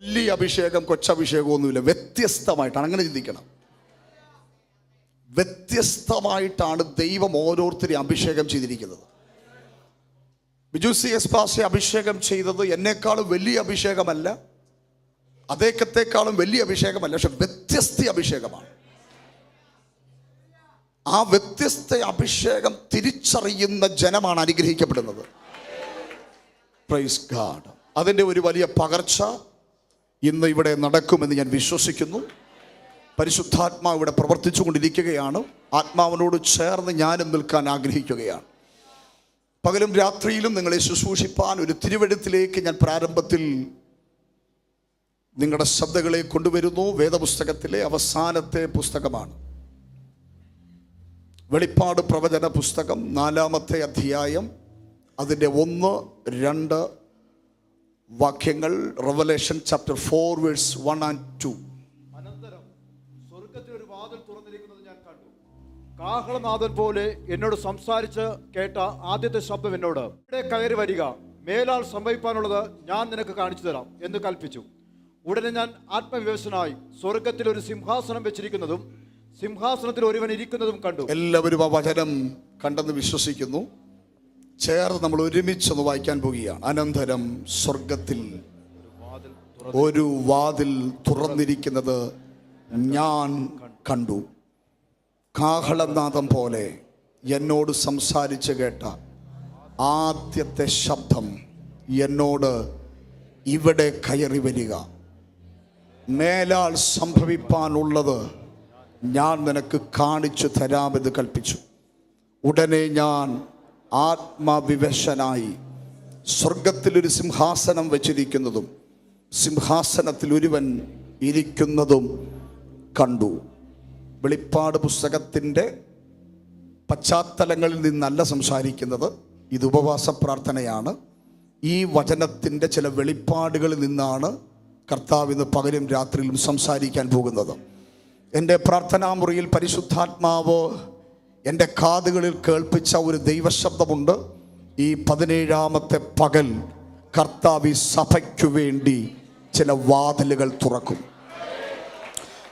വലിയ അഭിഷേകം കൊച്ചഭിഷേകമൊന്നുമില്ല, വ്യത്യസ്തമായിട്ടാണ്. അങ്ങനെ ചിന്തിക്കണം. വ്യത്യസ്തമായിട്ടാണ് ദൈവം ഓരോരുത്തരെയും അഭിഷേകം ചെയ്തിരിക്കുന്നത്. ബിജു CS പാസ്റ്ററെ അഭിഷേകം ചെയ്തത് എന്നെക്കാളും വലിയ അഭിഷേകമല്ല, അദ്ദേഹത്തെക്കാളും വലിയ അഭിഷേകമല്ല, പക്ഷെ വ്യത്യസ്ത അഭിഷേകമാണ്. ആ വ്യത്യസ്ത അഭിഷേകം തിരിച്ചറിയുന്ന ജനമാണ് അനുഗ്രഹിക്കപ്പെടുന്നത്. Praise God. അതിൻ്റെ ഒരു വലിയ പകർച്ച ഇന്ന് ഇവിടെ നടക്കുമെന്ന് ഞാൻ വിശ്വസിക്കുന്നു. പരിശുദ്ധാത്മാവ് ഇവിടെ പ്രവർത്തിച്ചു കൊണ്ടിരിക്കുകയാണ്. ആത്മാവിനോട് ചേർന്ന് ഞാനും നിൽക്കാൻ ആഗ്രഹിക്കുകയാണ്. പകലും രാത്രിയിലും നിങ്ങളെ ശുശ്രൂഷിപ്പാൻ ഒരു തിരുവെഴുത്തിലേക്ക് ഞാൻ പ്രാരംഭത്തിൽ നിങ്ങളുടെ ശബ്ദങ്ങളെ കൊണ്ടുവരുന്നു. വേദപുസ്തകത്തിലെ അവസാനത്തെ പുസ്തകമാണ് വെളിപ്പാട് പ്രവചന പുസ്തകം, 4-ാമത്തെ അധ്യായം, അതിൻ്റെ 1-2 വാക്യങ്ങൾ. Revelation chapter 4 verse 1 and 2. അനന്തരം സ്വർഗ്ഗത്തിൽ ഒരു വാതിൽ തുറന്നിരിക്കുന്നത് ഞാൻ കണ്ടു. കാഹളനാദൻ പോലെ എന്നോട് സംസാരിച്ച് കേട്ട ആദ്യത്തെ ശബ്ദം എന്നോട്, ഇവിടെ കയറി വരിക, മേലാൽ സംഭവിക്കാനുള്ളത് ഞാൻ നിനക്ക് കാണിച്ചു തരാം എന്ന് കൽപ്പിച്ചു. ഉടനെ ഞാൻ ആത്മവിവശനായി സ്വർഗ്ഗത്തിൽ ഒരു സിംഹാസനം വെച്ചിരിക്കുന്നതും സിംഹാസനത്തിൽ ഒരുവൻ ഇരിക്കുന്നതും കണ്ടു. എല്ലാവരും ആ വചനം കണ്ടെന്ന് വിശ്വസിക്കുന്നു. ചേർന്ന് നമ്മൾ ഒരുമിച്ചൊന്ന് വായിക്കാൻ പോവുകയാണ്. അനന്തരം സ്വർഗത്തിൽ ഒരു വാതിൽ തുറന്നിരിക്കുന്നത് ഞാൻ കണ്ടു. കാഹളനാദം പോലെ എന്നോട് സംസാരിച്ച് കേട്ട ആദ്യത്തെ ശബ്ദം എന്നോട്, ഇവിടെ കയറി വരിക, മേലാൽ സംഭവിപ്പാനുള്ളത് ഞാൻ നിനക്ക് കാണിച്ചു തരാമെന്ന് കൽപ്പിച്ചു. ഉടനെ ഞാൻ ആത്മവിവശനായി സ്വർഗത്തിലൊരു സിംഹാസനം വെച്ചിരിക്കുന്നതും സിംഹാസനത്തിൽ ഒരുവൻ ഇരിക്കുന്നതും കണ്ടു. വെളിപ്പാട് പുസ്തകത്തിൻ്റെ പശ്ചാത്തലങ്ങളിൽ നിന്നല്ല സംസാരിക്കുന്നത്. ഇത് ഉപവാസ പ്രാർത്ഥനയാണ്. ഈ വചനത്തിൻ്റെ ചില വെളിപ്പാടുകളിൽ നിന്നാണ് കർത്താവ് ഇന്ന് പകലും രാത്രിയിലും സംസാരിക്കാൻ പോകുന്നത്. എൻ്റെ പ്രാർത്ഥനാമുറിയിൽ പരിശുദ്ധാത്മാവ് എൻ്റെ കാതുകളിൽ കേൾപ്പിച്ച ഒരു ദൈവശബ്ദമുണ്ട്. ഈ 17-ാമത്തെ പകൽ കർത്താവ് സഭയ്ക്കു വേണ്ടി ചില വാതിലുകൾ തുറക്കും.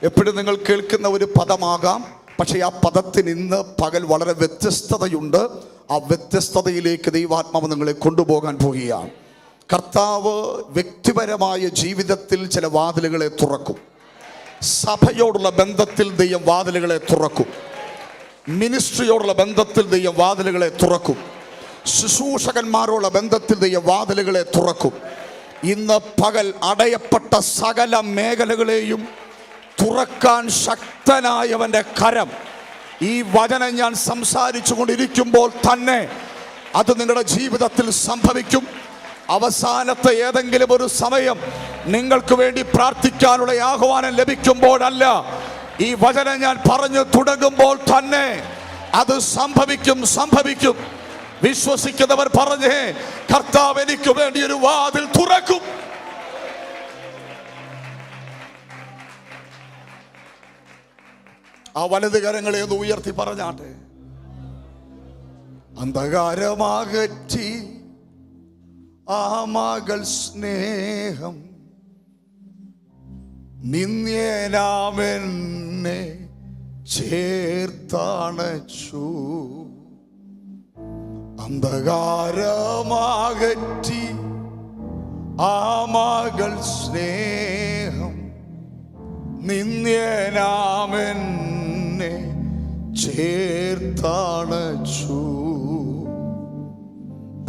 എപ്പോഴും നിങ്ങൾ കേൾക്കുന്ന ഒരു പദമാകാം, പക്ഷേ ആ പദത്തിന് ഇന്ന് പകൽ വളരെ വ്യത്യസ്തതയുണ്ട്. ആ വ്യത്യസ്തതയിലേക്ക് ദൈവാത്മാവ് നിങ്ങളെ കൊണ്ടുപോകാൻ പോവുകയാണ്. കർത്താവ് വ്യക്തിപരമായ ജീവിതത്തിൽ ചില വാതിലുകളെ തുറക്കും. സഭയോടുള്ള ബന്ധത്തിൽ ദൈവം വാതിലുകളെ തുറക്കും. മിനിസ്ട്രിയോടുള്ള ബന്ധത്തിൽ ദൈവം വാതിലുകളെ തുറക്കും. ശുശ്രൂഷകന്മാരോടുള്ള ബന്ധത്തിൽ ദൈവം വാതിലുകളെ തുറക്കും. ഇന്ന് പകൽ അടയപ്പെട്ട സകല മേഖലകളെയും തുറക്കാൻ ശക്തനായവൻ്റെ കരം ഈ വചനം ഞാൻ സംസാരിച്ചു കൊണ്ടിരിക്കുമ്പോൾ തന്നെ അത് നിങ്ങളുടെ ജീവിതത്തിൽ സംഭവിക്കും. അവസാനത്തെ ഏതെങ്കിലും ഒരു സമയം നിങ്ങൾക്ക് വേണ്ടി പ്രാർത്ഥിക്കാനുള്ള ആഹ്വാനം ലഭിക്കുമ്പോഴല്ല, ഈ വചനം ഞാൻ പറഞ്ഞു തുടങ്ങുമ്പോൾ തന്നെ അത് സംഭവിക്കും. വിശ്വസിക്കുന്നവർ പറഞ്ഞേ, കർത്താവ് എനിക്ക് വേണ്ടി ഒരു വാതിൽ തുറക്കും. ആ വലത് കരങ്ങളെ ഒന്ന് ഉയർത്തി പറഞ്ഞാട്ടെ. അന്ധകാരമാകറ്റി ആ മകൾ സ്നേഹം നിന്യനാമെന്നെ ചേർത്തണച്ചു. അന്ധകാരമാകറ്റി ആ മകൾ സ്നേഹം നിന്യനാമെന്നെ ചേർത്തണച്ചു.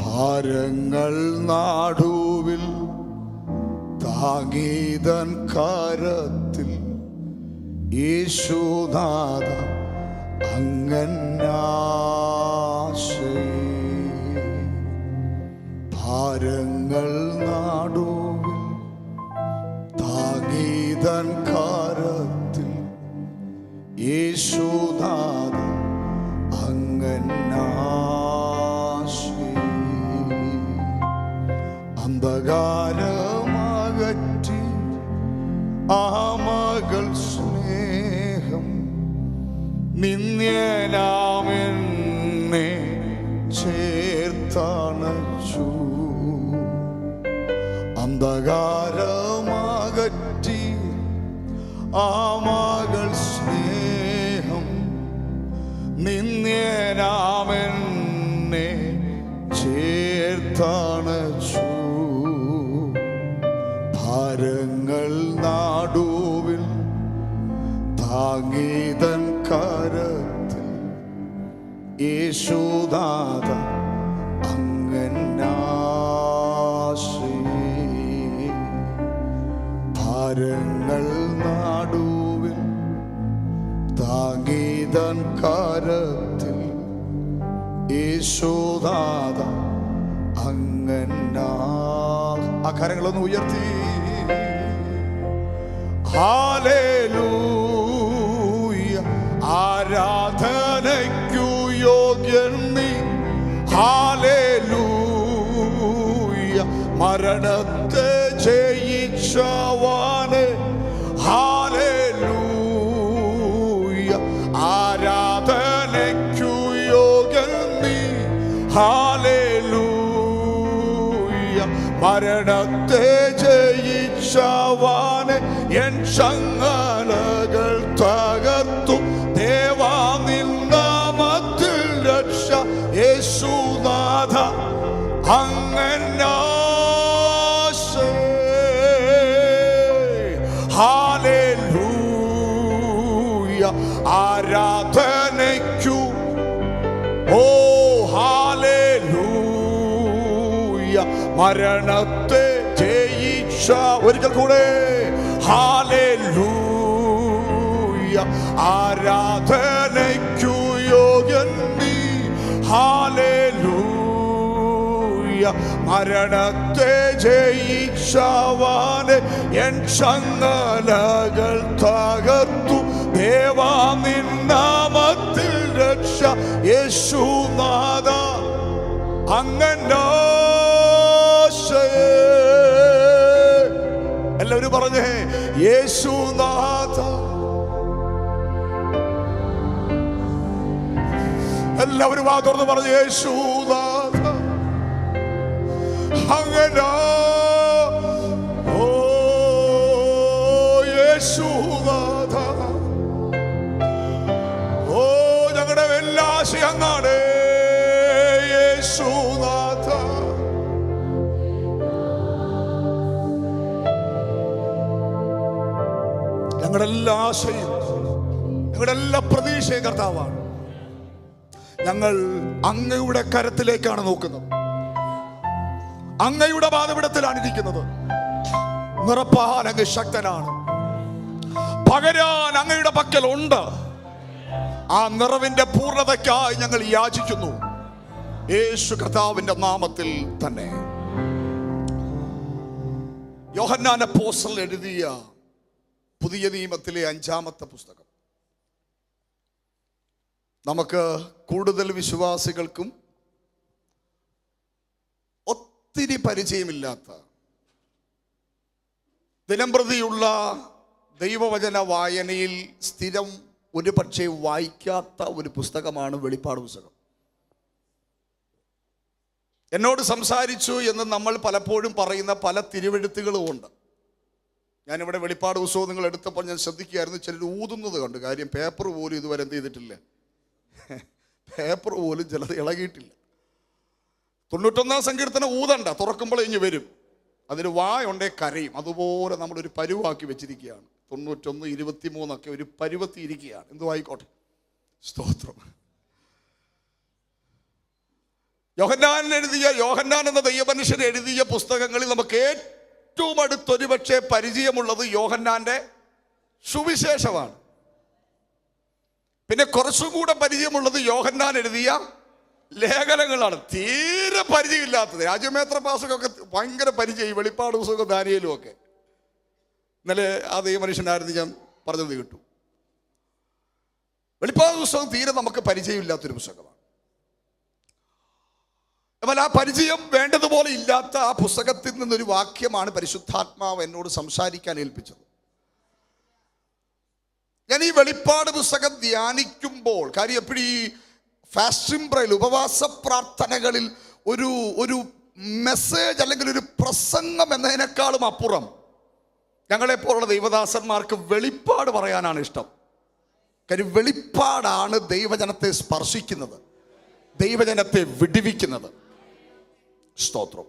ഭാരങ്ങൾ നാടുവിൽ താങ്ങീതൻ കരത്തിൽ യേശുനാഥ അങ്ങനാശേ. ഭാരങ്ങൾ നാടുവിൽ താങ്ങീതൻ കരത്തിൽ യേശുനാഥ അങ്ങനാശേ. അന്ധകാരമകറ്റി ആ മകൾ സ്നേഹം നിന്യനാമെന്നെ ചേർത്തണച്ചു. അന്ധകാരമക അകറ്റി ആ മകൾ സ്നേഹം നിന്ദ്യനാമെന്നെ ചേർത്തണച്ചു. ഭാരങ്ങൾ നാടുവിൽ താങ്ങീതൻ കരത്തിൽ യേശുനാഥ അങ്ങനാശ്രയേ. ഭാരങ്ങൾ നാടുവിൽ താങ്ങീതൻ കരത്തിൽ യേശുനാഥ അങ്ങനാ. ആ കരങ്ങളൊന്ന് ഉയർത്തി. ഹല്ലേലൂയ, ആരാധനയ്ക്കു യോഗ്യൻ നീ. ഹല്ലേലൂയ, മരണത്തെ ജയിച്ചവനെ. ഹല്ലേലൂയ, ആരാധനയ്ക്കു യോഗ്യൻ നീ. ഹല്ലേലൂയ, മരണത്തെ ജയിച്ചവനെ. എൻ ചങ്ങലകൾ തകർത്തു ദേവാ നിൻ നാമത്തിൽ രക്ഷ. യേശുനാഥ അങ്ങനാശ്രയേ. ഹല്ലേലൂയ, ആരാധനയ്ക്കു. ഓ ഹല്ലേലൂയ, മരണത്തെ ജയിച്ച. ഒരിക്കൽ കൂടെ ഹല്ലേലൂയ, ആരാധനയ്ക്കു യോഗ്യൻ നീ. ഹല്ലേലൂയ, മരണത്തെ ജയിച്ചവനെ. എൻ ചങ്ങലകൾ തകർത്തു ദേവാ നിൻ നാമത്തിൽ രക്ഷ. യേശുനാഥ അങ്ങനാശ്രയേ. എല്ലാവരും പറഞ്ഞേ യേശുനാഥ. എല്ലാവരും വാ തുറന്ന് പറഞ്ഞു യേശുനാഥ അങ്ങനാ. ഓ യേശുനാഥ, ഓ ഞങ്ങളുടെ എല്ലാ ആശയങ്ങാണ് യേശുനാഥ. ഞങ്ങളുടെ എല്ലാ ആശയും ഞങ്ങളുടെ എല്ലാ പ്രതീക്ഷയും കർത്താവാണ്. ഞങ്ങൾ അങ്ങയുടെ കരത്തിലേക്കാണ് നോക്കുന്നത്. അങ്ങയുടെ പാദപീഠത്തിലാണ് ഇരിക്കുന്നത്. നിറപ്പാൻ അങ്ങ് ശക്തനാണ്. പകരാൻ അങ്ങയുടെ പക്കൽ ഉണ്ട്. ആ നിറവിന്റെ പൂർണ്ണതയ്ക്കായി ഞങ്ങൾ യാചിക്കുന്നു യേശു കർത്താവിന്റെ നാമത്തിൽ തന്നെ. യോഹന്നാൻ അപ്പോസ്തലൻ എഴുതിയ പുതിയ നിയമത്തിലെ 5-ാമത്തെ പുസ്തകം. നമുക്ക് കൂടുതൽ വിശ്വാസികൾക്കും ഒത്തിരി പരിചയമില്ലാത്ത, ദിനംപ്രതിയുള്ള ദൈവവചന വായനയിൽ സ്ഥിരം ഒരു പക്ഷേ വായിക്കാത്ത ഒരു പുസ്തകമാണ് വെളിപ്പാട് പുസ്തകം. എന്നോട് സംസാരിച്ചു എന്ന് നമ്മൾ പലപ്പോഴും പറയുന്ന പല തിരുവെഴുത്തുകളും ഉണ്ട്. ഞാനിവിടെ വെളിപ്പാട് പുസ്തകം നിങ്ങൾ എടുത്തപ്പോൾ ഞാൻ ശ്രദ്ധിക്കുകയായിരുന്നു, ചിലർ ഊതുന്നത് കണ്ടു. കാര്യം പേപ്പർ പോലും ഇതുവരെ എന്ത് ചെയ്തിട്ടില്ല, പേപ്പർ പോലും ചിലത് ഇളകിയിട്ടില്ല. 91-ാം സങ്കീർത്തനം ഊതണ്ട, തുറക്കുമ്പോൾ ഇഞ്ഞ് വരും. അതിന് വായുണ്ടേ കരയും. അതുപോലെ നമ്മളൊരു പരുവാക്കി വെച്ചിരിക്കുകയാണ്. 91, 23 ഒരു പരുവത്തി ഇരിക്കുകയാണ്. എന്തുവായിക്കോട്ടെ, സ്തോത്രം. യോഹന്നാൻ എന്ന ദൈവമനുഷ്യൻ എഴുതിയ പുസ്തകങ്ങളിൽ നമുക്ക് ഏറ്റവും അടുത്തൊരു പക്ഷേ പരിചയമുള്ളത് യോഹന്നാന്റെ സുവിശേഷമാണ്. പിന്നെ കുറച്ചും കൂടെ പരിചയമുള്ളത് യോഹന്നാൻ എഴുതിയ ലേഖനങ്ങളാണ്. തീരെ പരിചയമില്ലാത്തത് രാജ്യമേത്ര പാസൊക്കെ ഭയങ്കര പരിചയം. വെളിപ്പാട് പുസ്തകവും ദാനിയേലും ഒക്കെ. ഇന്നലെ ആ ദൈവമനുഷ്യനായിരുന്നു ഞാൻ പറഞ്ഞത് കിട്ടും. വെളിപ്പാട് പുസ്തകം തീരെ നമുക്ക് പരിചയമില്ലാത്തൊരു പുസ്തകമാണ്. എന്നാൽ ആ പരിചയം വേണ്ടതുപോലെ ഇല്ലാത്ത ആ പുസ്തകത്തിൽ നിന്നൊരു വാക്യമാണ് പരിശുദ്ധാത്മാവ് എന്നോട് സംസാരിക്കാൻ ഏൽപ്പിച്ചത്. ഞാൻ ഈ വെളിപ്പാട് പുസ്തകം ധ്യാനിക്കുമ്പോൾ, കാര്യം എപ്പോഴും ഈ ഫാസ്റ്റിംഗ് പ്രയർ, ഉപവാസ പ്രാർത്ഥനകളിൽ ഒരു മെസ്സേജ് അല്ലെങ്കിൽ ഒരു പ്രസംഗം എന്നതിനേക്കാളും അപ്പുറം ഞങ്ങളെപ്പോലുള്ള ദൈവദാസന്മാർക്ക് വെളിപ്പാട് പറയാനാണ് ഇഷ്ടം. കാര്യം വെളിപ്പാടാണ് ദൈവജനത്തെ സ്പർശിക്കുന്നത്, ദൈവജനത്തെ വിടുവിക്കുന്നത്. സ്തോത്രം.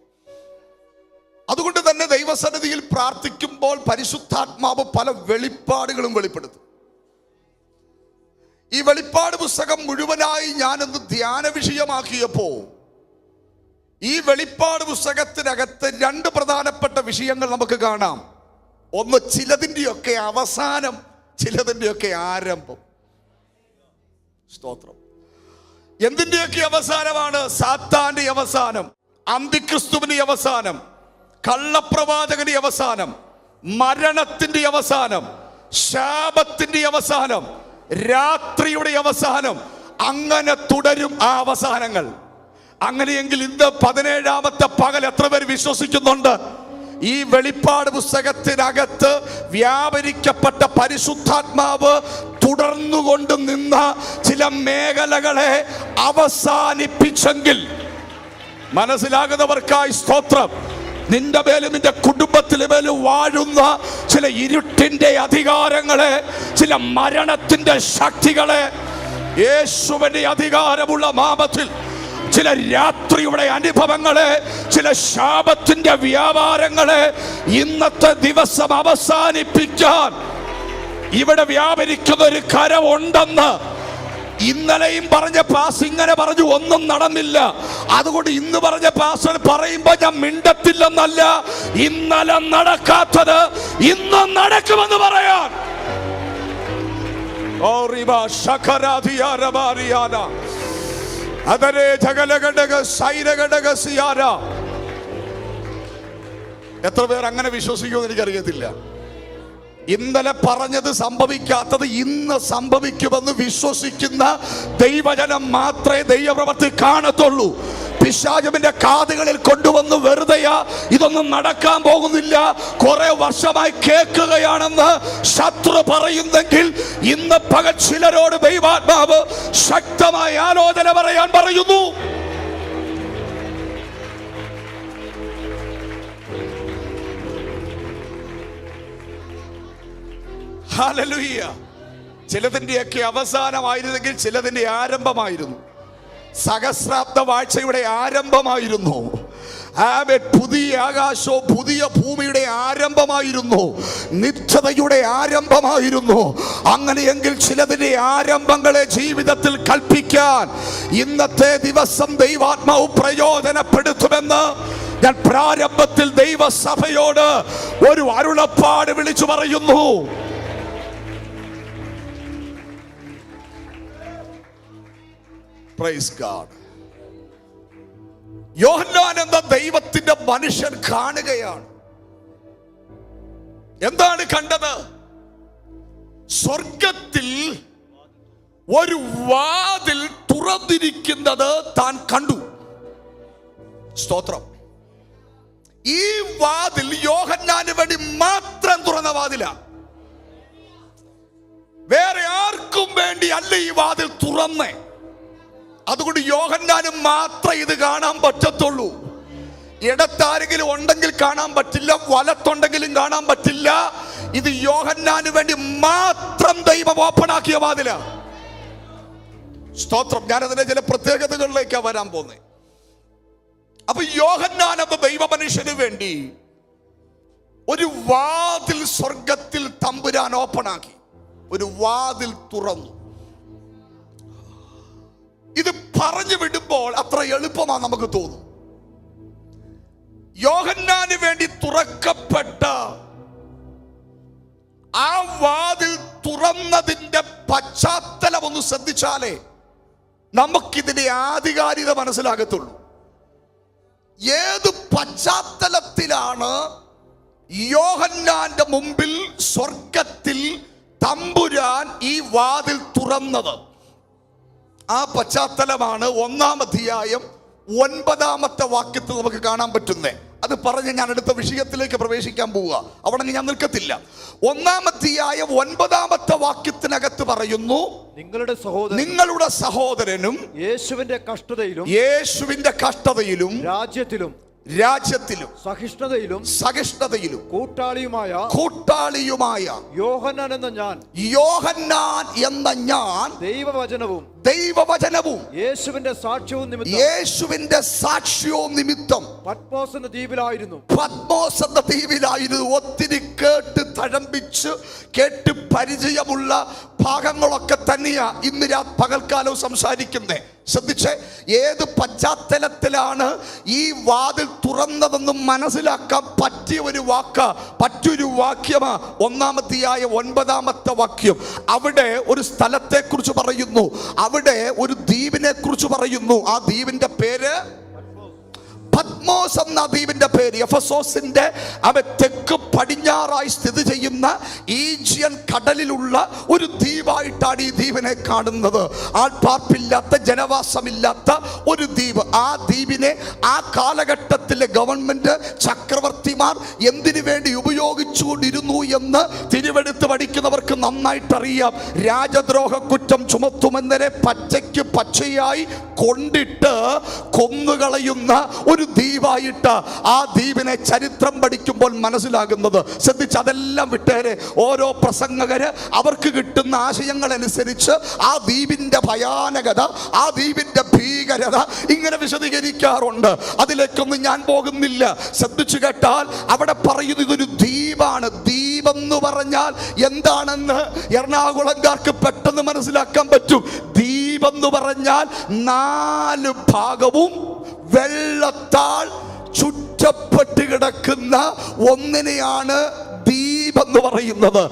അതുകൊണ്ട് തന്നെ ദൈവസന്നിധിയിൽ പ്രാർത്ഥിക്കുമ്പോൾ പരിശുദ്ധാത്മാവ് പല വെളിപ്പാടുകളും വെളിപ്പെടുത്തും. ഈ വെളിപ്പാട് പുസ്തകം മുഴുവനായി ഞാനൊന്ന് ധ്യാന വിഷയമാക്കിയപ്പോൾ ഈ വെളിപ്പാട് പുസ്തകത്തിനകത്ത് രണ്ട് പ്രധാനപ്പെട്ട വിഷയങ്ങൾ നമുക്ക് കാണാം. ഒന്ന് ചിലതിൻ്റെയൊക്കെ അവസാനം, ചിലതിൻ്റെയൊക്കെ ആരംഭം. സ്തോത്രം. എന്തിൻ്റെയൊക്കെ അവസാനമാണ്? സാത്താന്റെ അവസാനം, അന്തിക്രിസ്തുവിന്റെ അവസാനം, കള്ളപ്രവാചകന്റെ അവസാനം, മരണത്തിന്റെ അവസാനം, ശാപത്തിന്റെ അവസാനം, രാത്രിയുടെ അവസാനം. അങ്ങനെ തുടരും ആ അവസാനങ്ങൾ. അങ്ങനെയെങ്കിൽ ഇന്ന് 17ാമത്തെ പകൽ എത്ര പേർ വിശ്വസിക്കുന്നുണ്ട്? ഈ വെളിപ്പാട് പുസ്തകത്തിനകത്ത് വ്യാപരിക്കപ്പെട്ട പരിശുദ്ധാത്മാവ് തുടർന്നുകൊണ്ട് നിന്ന ചില മേഖലകളെ അവസാനിപ്പിച്ചെങ്കിൽ, മനസ്സിലാകുന്നവർക്കായി സ്തോത്രം. നിന്റെ മേലും നിന്റെ കുടുംബത്തിലെ മേലും വാഴുന്ന ചില ഇരുട്ടിന്റെ അധികാരങ്ങളെ, ചില മരണത്തിന്റെ ശക്തികളെ യേശുവിന്റെ അധികാരമുള്ള നാമത്തിൽ, ചില രാത്രിയുടെ അനുഭവങ്ങളെ, ചില ശാപത്തിന്റെ വ്യാപാരങ്ങളെ ഇന്നത്തെ ദിവസം അവസാനിപ്പിക്കാൻ ഇവിടെ വ്യാപരിക്കുന്ന ഒരു കരമുണ്ടെന്ന് ഇന്നലെയും പറഞ്ഞ പാസ് ഇങ്ങനെ പറഞ്ഞു, ഒന്നും നടന്നില്ല. അതുകൊണ്ട് ഇന്ന് പറഞ്ഞ പാസ് പറയുമ്പോ ഞാൻ മിണ്ടത്തില്ലെന്നല്ല, ഇന്നലെ നടക്കാത്തത് ഇന്നും നടക്കുമെന്ന് പറയാൻ. എത്ര പേർ അങ്ങനെ വിശ്വസിക്കുമെന്ന് എനിക്കറിയത്തില്ല. ഇന്നലെ പറഞ്ഞത് സംഭവിക്കാത്തത് ഇന്ന് സംഭവിക്കുമെന്ന് വിശ്വസിക്കുന്ന ദൈവജനം മാത്രമേ ദൈവപ്രവൃത്തി കാണത്തുള്ളൂ. പിശാചിന്റെ കാതുകളിൽ കൊണ്ടുവന്ന് വെറുതെയാ ഇതൊന്നും നടക്കാൻ പോകുന്നില്ല, കുറെ വർഷമായി കേൾക്കുകയാണെന്ന് ശത്രു പറയുന്നെങ്കിൽ, ഇന്ന് പകൽ ചിലരോട് ദൈവാത്മാവ് ശക്തമായ ആലോചന പറയാൻ പറയുന്നു. ഹല്ലേലൂയ. ചിലതിൻ്റെയൊക്കെ അവസാനമായിരുന്നെങ്കിൽ ചിലതിൻ്റെ ആരംഭമായിരുന്നു. സഹസ്രാബ്ദ വാഴ്ചയുടെ ആരംഭമായിരുന്നു. പുതിയ ആകാശവും പുതിയ ഭൂമിയുടെ ആരംഭമായിരുന്നു. നിത്യതയുടെ ആരംഭമായിരുന്നു. അങ്ങനെയെങ്കിൽ ചിലതിന്റെ ആരംഭങ്ങളെ ജീവിതത്തിൽ കൽപ്പിക്കാൻ ഇന്നത്തെ ദിവസം ദൈവാത്മാവ് പ്രയോജനപ്പെടുത്തുമെന്ന് ഞാൻ പ്രാരംഭത്തിൽ ദൈവസഭയോട് ഒരു അരുളപ്പാട് വിളിച്ചു പറയുന്നു. Praise God. യോഹന്നാൻ എന്ന ദൈവത്തിന്റെ മനുഷ്യൻ കാണുകയാണ്. എന്താണ് കണ്ടത്? സ്വർഗത്തിൽ ഒരു വാതിൽ തുറന്നിരിക്കുന്നത് താൻ കണ്ടു. സ്തോത്രം. ഈ വാതിൽ യോഹന്നാന് വേണ്ടി മാത്രം തുറന്ന വാതിലാ, വേറെ ആർക്കും വേണ്ടി അല്ല ഈ വാതിൽ തുറന്നേ. അതുകൊണ്ട് യോഹന്നാന് മാത്രമേ ഇത് കാണാൻ പറ്റത്തുള്ളൂ. ഇടത്താരെങ്കിലും ഉണ്ടെങ്കിൽ കാണാൻ പറ്റില്ല, വലത്തുണ്ടെങ്കിലും കാണാൻ പറ്റില്ല. ഇത് യോഹന്നാന് വേണ്ടി മാത്രം ദൈവം ഓപ്പൺ ആക്കിയ വാതില. സ്തോത്രം. ഞാനതിന്റെ ചില പ്രത്യേകതകളിലേക്കാണ് വരാൻ പോകുന്നത്. അപ്പൊ യോഹന്നാൻ എന്ന ദൈവ മനുഷ്യന് വേണ്ടി ഒരു വാതിൽ സ്വർഗത്തിൽ തമ്പുരാൻ ഓപ്പൺ ആക്കി, ഒരു വാതിൽ തുറന്നു. ഇത് പറഞ്ഞു വിടുമ്പോൾ അത്ര എളുപ്പമാണ് നമുക്ക് തോന്നും. യോഹന്നാന് വേണ്ടി തുറക്കപ്പെട്ട ആ വാതിൽ തുറന്നതിന്റെ പശ്ചാത്തലം ഒന്ന് ശ്രദ്ധിച്ചാലേ നമുക്കിതിന്റെ ആധികാരികത മനസ്സിലാകത്തുള്ളൂ. ഏത് പശ്ചാത്തലത്തിലാണ് യോഹന്നാന്റെ മുമ്പിൽ സ്വർഗത്തിൽ തമ്പുരാൻ ഈ വാതിൽ തുറന്നത്? ആ പശ്ചാത്തലമാണ് 1-ാം അധ്യായം 9-ാമത്തെ വാക്യത്തിൽ നമുക്ക് കാണാൻ പറ്റുന്നേ. അത് പറഞ്ഞ് ഞാൻ അടുത്ത വിഷയത്തിലേക്ക് പ്രവേശിക്കാൻ പോവുക. അവിടെ ഞാൻ നിൽക്കത്തില്ല. 1-ാം അധ്യായം 9-ാമത്തെ വാക്യത്തിനകത്ത് പറയുന്നു, നിങ്ങളുടെ സഹോദരനും യേശുവിന്റെ കഷ്ടതയിലും രാജ്യത്തിലും സഹിഷ്ണുതയിലും കൂട്ടാളിയുമായ യോഹന്നാൻ എന്ന ഞാൻ ദൈവവചനവും യേശുവിന്റെ സാക്ഷ്യവും നിമിത്തം പത്മോസ് എന്ന ദ്വീപിലായിരുന്നു. ഒത്തിരി കേട്ട് തഴമ്പിച്ച് കേട്ട് പരിചയമുള്ള ഭാഗങ്ങളൊക്കെ തന്നെയാ ഇന്ന് പകൽക്കാലവും സംസാരിക്കുന്നത്. ശ്രദ്ധിച്ചേ, ഏത് പശ്ചാത്തലത്തിലാണ് ഈ വാതിൽ തുറന്നതെന്നും മനസ്സിലാക്കാൻ പറ്റിയ ഒരു വാക്യമാ 1-ാമത്തെ 9-ാമത്തെ വാക്യം. അവിടെ ഒരു സ്ഥലത്തെ കുറിച്ച് പറയുന്നു, അവിടെ ഒരു ദ്വീപിനെ കുറിച്ച് പറയുന്നു. ആ ദ്വീപിന്റെ പേര് പത്മോസ് എന്ന ദ്വീപിന്റെ പേര്. എഫെസോസിന്റെ തെക്ക് പടിഞ്ഞാറായി സ്ഥിതി ചെയ്യുന്ന ഈജിയൻ കടലിലുള്ള ഒരു ദ്വീപായിട്ടാണ് ഈ ദ്വീപിനെ കാണുന്നത്. ആൾപ്പാർപ്പില്ലാത്ത, ജനവാസമില്ലാത്ത ഒരു ദ്വീപ്. ആ ദ്വീപിനെ ആ കാലഘട്ടത്തിലെ ഗവൺമെന്റ്, ചക്രവർത്തിമാർ എന്തിനു വേണ്ടി ഉപയോഗിച്ചുകൊണ്ടിരുന്നു എന്ന് തിരുവെടുത്ത് പഠിക്കുന്നവർക്ക് നന്നായിട്ടറിയാം. രാജദ്രോഹ കുറ്റം ചുമത്തുമെന്നതിനെ പച്ചയായി കൊണ്ടിട്ട് കൊന്നുകളയുന്ന ഒരു ദ്വീപായിട്ട് ആ ദ്വീപിനെ ചരിത്രം പഠിക്കുമ്പോൾ മനസ്സിലാകുന്നത്. ശ്രദ്ധിച്ച്, അതെല്ലാം വിട്ടേരെ. ഓരോ പ്രസംഗകര് അവർക്ക് കിട്ടുന്ന ആശയങ്ങൾ അനുസരിച്ച് ആ ദ്വീപിന്റെ ഭയാനകത, ആ ദ്വീപിന്റെ ഭീകരത ഇങ്ങനെ വിശദീകരിക്കാറുണ്ട്. അതിലേക്കൊന്നും ഞാൻ പോകുന്നില്ല. ശ്രദ്ധിച്ചു കേട്ടാൽ അവിടെ പറയുന്നത് ഇതൊരു ദ്വീപാണ്. ദ്വീപെന്ന് പറഞ്ഞാൽ എന്താണെന്ന് എറണാകുളംകാർക്ക് പെട്ടെന്ന് മനസ്സിലാക്കാൻ പറ്റും. ദ്വീപെന്ന് പറഞ്ഞാൽ 4 ഭാഗവും വെള്ളത്താൽ ചുറ്റപ്പെട്ട് കിടക്കുന്ന ഒന്നിനെയാണ് ദ്വീപെന്ന് പറയുന്നത്.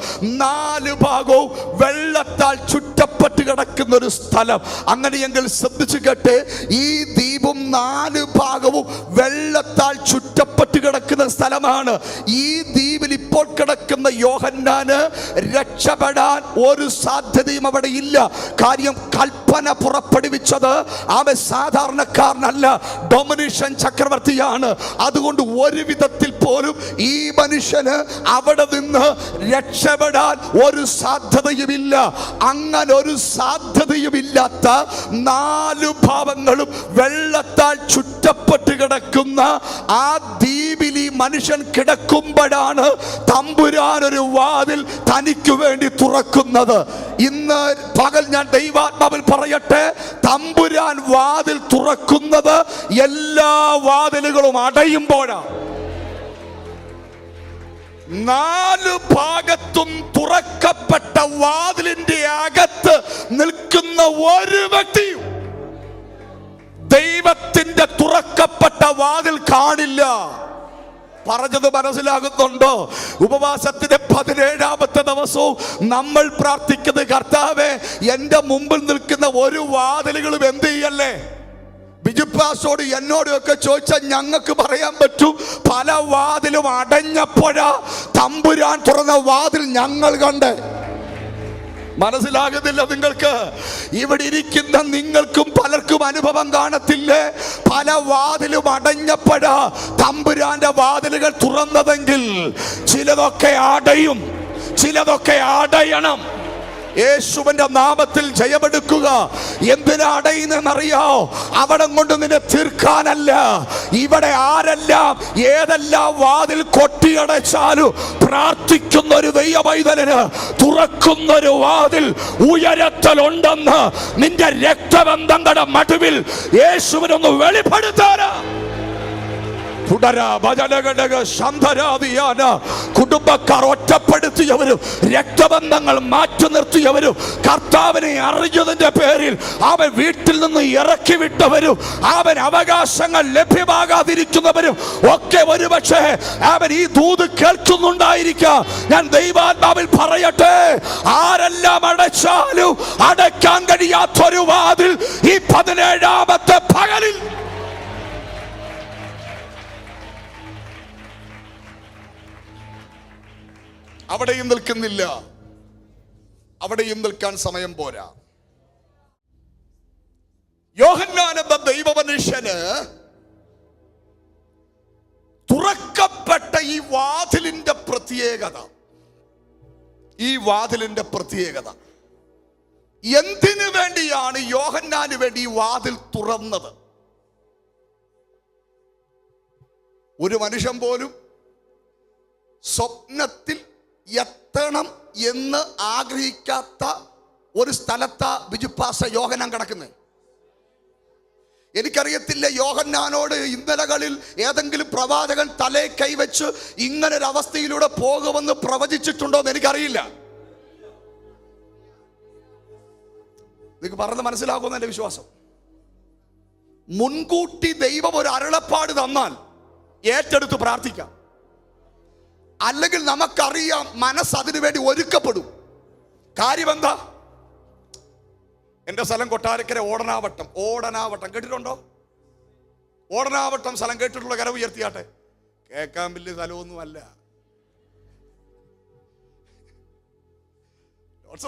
4 ഭാഗവും വെള്ളത്താൽ ചുറ്റപ്പെട്ട് കിടക്കുന്ന ഒരു സ്ഥലം. അങ്ങനെയെങ്കിൽ ശ്രദ്ധിച്ചു കേട്ടെ, ഈ ദ്വീപും 4 ഭാഗവും വെള്ളത്താൽ ചുറ്റപ്പെട്ട് കിടക്കുന്ന സ്ഥലമാണ്. ഈ ദ്വീപിൽ ഇപ്പോൾ കിടക്കുന്ന യോഹന്നാന് രക്ഷപ്പെടാൻ ഒരു സാധ്യതയും അവിടെ ഇല്ല. കാര്യം, കൽപ്പന പുറപ്പെടുവിച്ചത് അവൻ സാധാരണക്കാരനല്ല, ഡൊമിനീഷ്യൻ ചക്രവർത്തിയാണ്. അതുകൊണ്ട് ഒരു വിധത്തിൽ പോലും ഈ മനുഷ്യന് അവിടെ നിന്ന് രക്ഷപ്പെടാൻ ഒരു സാധ്യതയുമില്ല. അങ്ങനെ ഒരു സാധ്യതയുമില്ലാത്ത 4 ഭാവങ്ങളും വെള്ളത്താൽ ചുറ്റപ്പെട്ട് കിടക്കുന്ന ആ ദ്വീപിൽ ഈ മനുഷ്യൻ കിടക്കുമ്പോഴാണ് തമ്പുരാൻ ഒരു വാതിൽ തനിക്ക് വേണ്ടി തുറക്കുന്നത്. ഇന്ന് പകൽ ഞാൻ ദൈവാത്മാവിൽ പറയട്ടെ, തമ്പുരാൻ വാതിൽ തുറക്കുന്നത് എല്ലാ വാതിലുകളും അടയുമ്പോഴാണ്. 4 ഭാഗത്തും തുറക്കപ്പെട്ട വാതിലിന്റെ അകത്ത് നിൽക്കുന്ന ഒരു വ്യക്തിയും ദൈവത്തിന്റെ തുറക്കപ്പെട്ട വാതിൽ കാണില്ല. പറഞ്ഞത് മനസ്സിലാകുന്നുണ്ടോ? ഉപവാസത്തിന്റെ 17-ാമത്തെ ദിവസവും നമ്മൾ പ്രാർത്ഥിക്കുന്നത്, കർത്താവേ, എന്റെ മുമ്പിൽ നിൽക്കുന്ന ഒരു വാതിലുകളും എന്ത് ചെയ്യല്ലേ. ബിജുപ്പാസോട് എന്നോടും ഒക്കെ ചോദിച്ചാൽ ഞങ്ങൾക്ക് പറയാൻ പറ്റും, പല വാതിലും അടഞ്ഞപ്പോഴാ തമ്പുരാൻ തുറന്ന വാതിൽ ഞങ്ങൾ കണ്ട്. മനസ്സിലാകുന്നില്ല നിങ്ങൾക്ക്? ഇവിടെ ഇരിക്കുന്ന നിങ്ങൾക്കും പലർക്കും അനുഭവം കാണത്തില്ലേ? പല വാതിലും അടഞ്ഞപ്പോഴാ തമ്പുരാന്റെ വാതിലുകൾ തുറന്നതെങ്കിൽ ചിലതൊക്കെ അടയും, ചിലതൊക്കെ അടയണം. യേശുവിന്റെ നാമത്തിൽ ജയമെടുക്കുക. എന്തിനാ അടയുന്നറിയോ? അവിടം കൊണ്ട് നിന്നെ തീർക്കാനല്ല. ഇവിടെ ആരെല്ലാം ഏതെല്ലാം വാതിൽ കൊട്ടിയടച്ചാലും പ്രാർത്ഥിക്കുന്ന ഒരു ദൈവപൈതലിന് തുറക്കുന്നൊരു വാതിൽ ഉയരത്തിലുണ്ടെന്ന് നിന്റെ രക്തബന്ധങ്ങളുടെ മടുവിൽ യേശുവിനൊന്ന് വെളിപ്പെടുത്താനാ. കുടുംബക്കാർ ഒറ്റപ്പെടുത്തിയവരും രക്തബന്ധങ്ങൾ മാറ്റി നിർത്തിയവരും കർത്താവിനെ അറിഞ്ഞതിന്റെ പേരിൽ അവൻ വീട്ടിൽ നിന്ന് ഇറക്കി വിട്ടവരും അവൻ അവകാശങ്ങൾ ലഭ്യമാകാതിരിക്കുന്നവരും ഒക്കെ ഒരുപക്ഷെ അവൻ ഈ ദൂത് കേൾക്കുന്നുണ്ടായിരിക്കാം. ഞാൻ ദൈവാത്മാവിൽ പറയട്ടെ, ആരെല്ലാം അടച്ചാലും അടയ്ക്കാൻ കഴിയാത്തൊരു വാതിൽ ഈ 17-ാമത്തെ പകലിൽ അവിടെയും നിൽക്കുന്നില്ല. അവിടെയും നിൽക്കാൻ സമയം പോരാ. യോഹന്നാൻ എന്ന ദൈവമനുഷ്യന് തുറക്കപ്പെട്ട ഈ വാതിലിന്റെ പ്രത്യേകത എന്തിനു വേണ്ടിയാണ് യോഹന്നാന് വേണ്ടി ഈ വാതിൽ തുറന്നത്? ഒരു മനുഷ്യൻ പോലും സ്വപ്നത്തിൽ എത്തണം എന്ന് ആഗ്രഹിക്കാത്ത ഒരു സ്ഥലത്താ ബിജുപ്പാസ യോഹന്നാൻ കിടക്കുന്നത്. എനിക്കറിയത്തില്ല യോഹന്നാനോട് ഇന്നലകളിൽ ഏതെങ്കിലും പ്രവാചകൻ തലേ കൈവച്ച് ഇങ്ങനൊരവസ്ഥയിലൂടെ പോകുമെന്ന് പ്രവചിച്ചിട്ടുണ്ടോ എന്ന് എനിക്കറിയില്ല. നിങ്ങൾക്ക് പറഞ്ഞ് മനസ്സിലാകുമെന്ന് എൻ്റെ വിശ്വാസം. മുൻകൂട്ടി ദൈവം ഒരു അരുളപ്പാട് തന്നാൽ ഏറ്റെടുത്ത് പ്രാർത്ഥിക്കാം. അല്ലെങ്കിൽ നമുക്കറിയാം മനസ്സ് അതിനു വേണ്ടി ഒരുക്കപ്പെടും. കാര്യം എന്താ? എൻ്റെ സ്ഥലം കൊട്ടാരക്കര ഓടനാവട്ടം കേട്ടിട്ടുണ്ടോ? ഓടനാവട്ടം സ്ഥലം കേട്ടിട്ടുള്ള കരം ഉയർത്തിയാട്ടെ. കേൾക്കാൻ വലിയ സ്ഥലമൊന്നുമല്ല.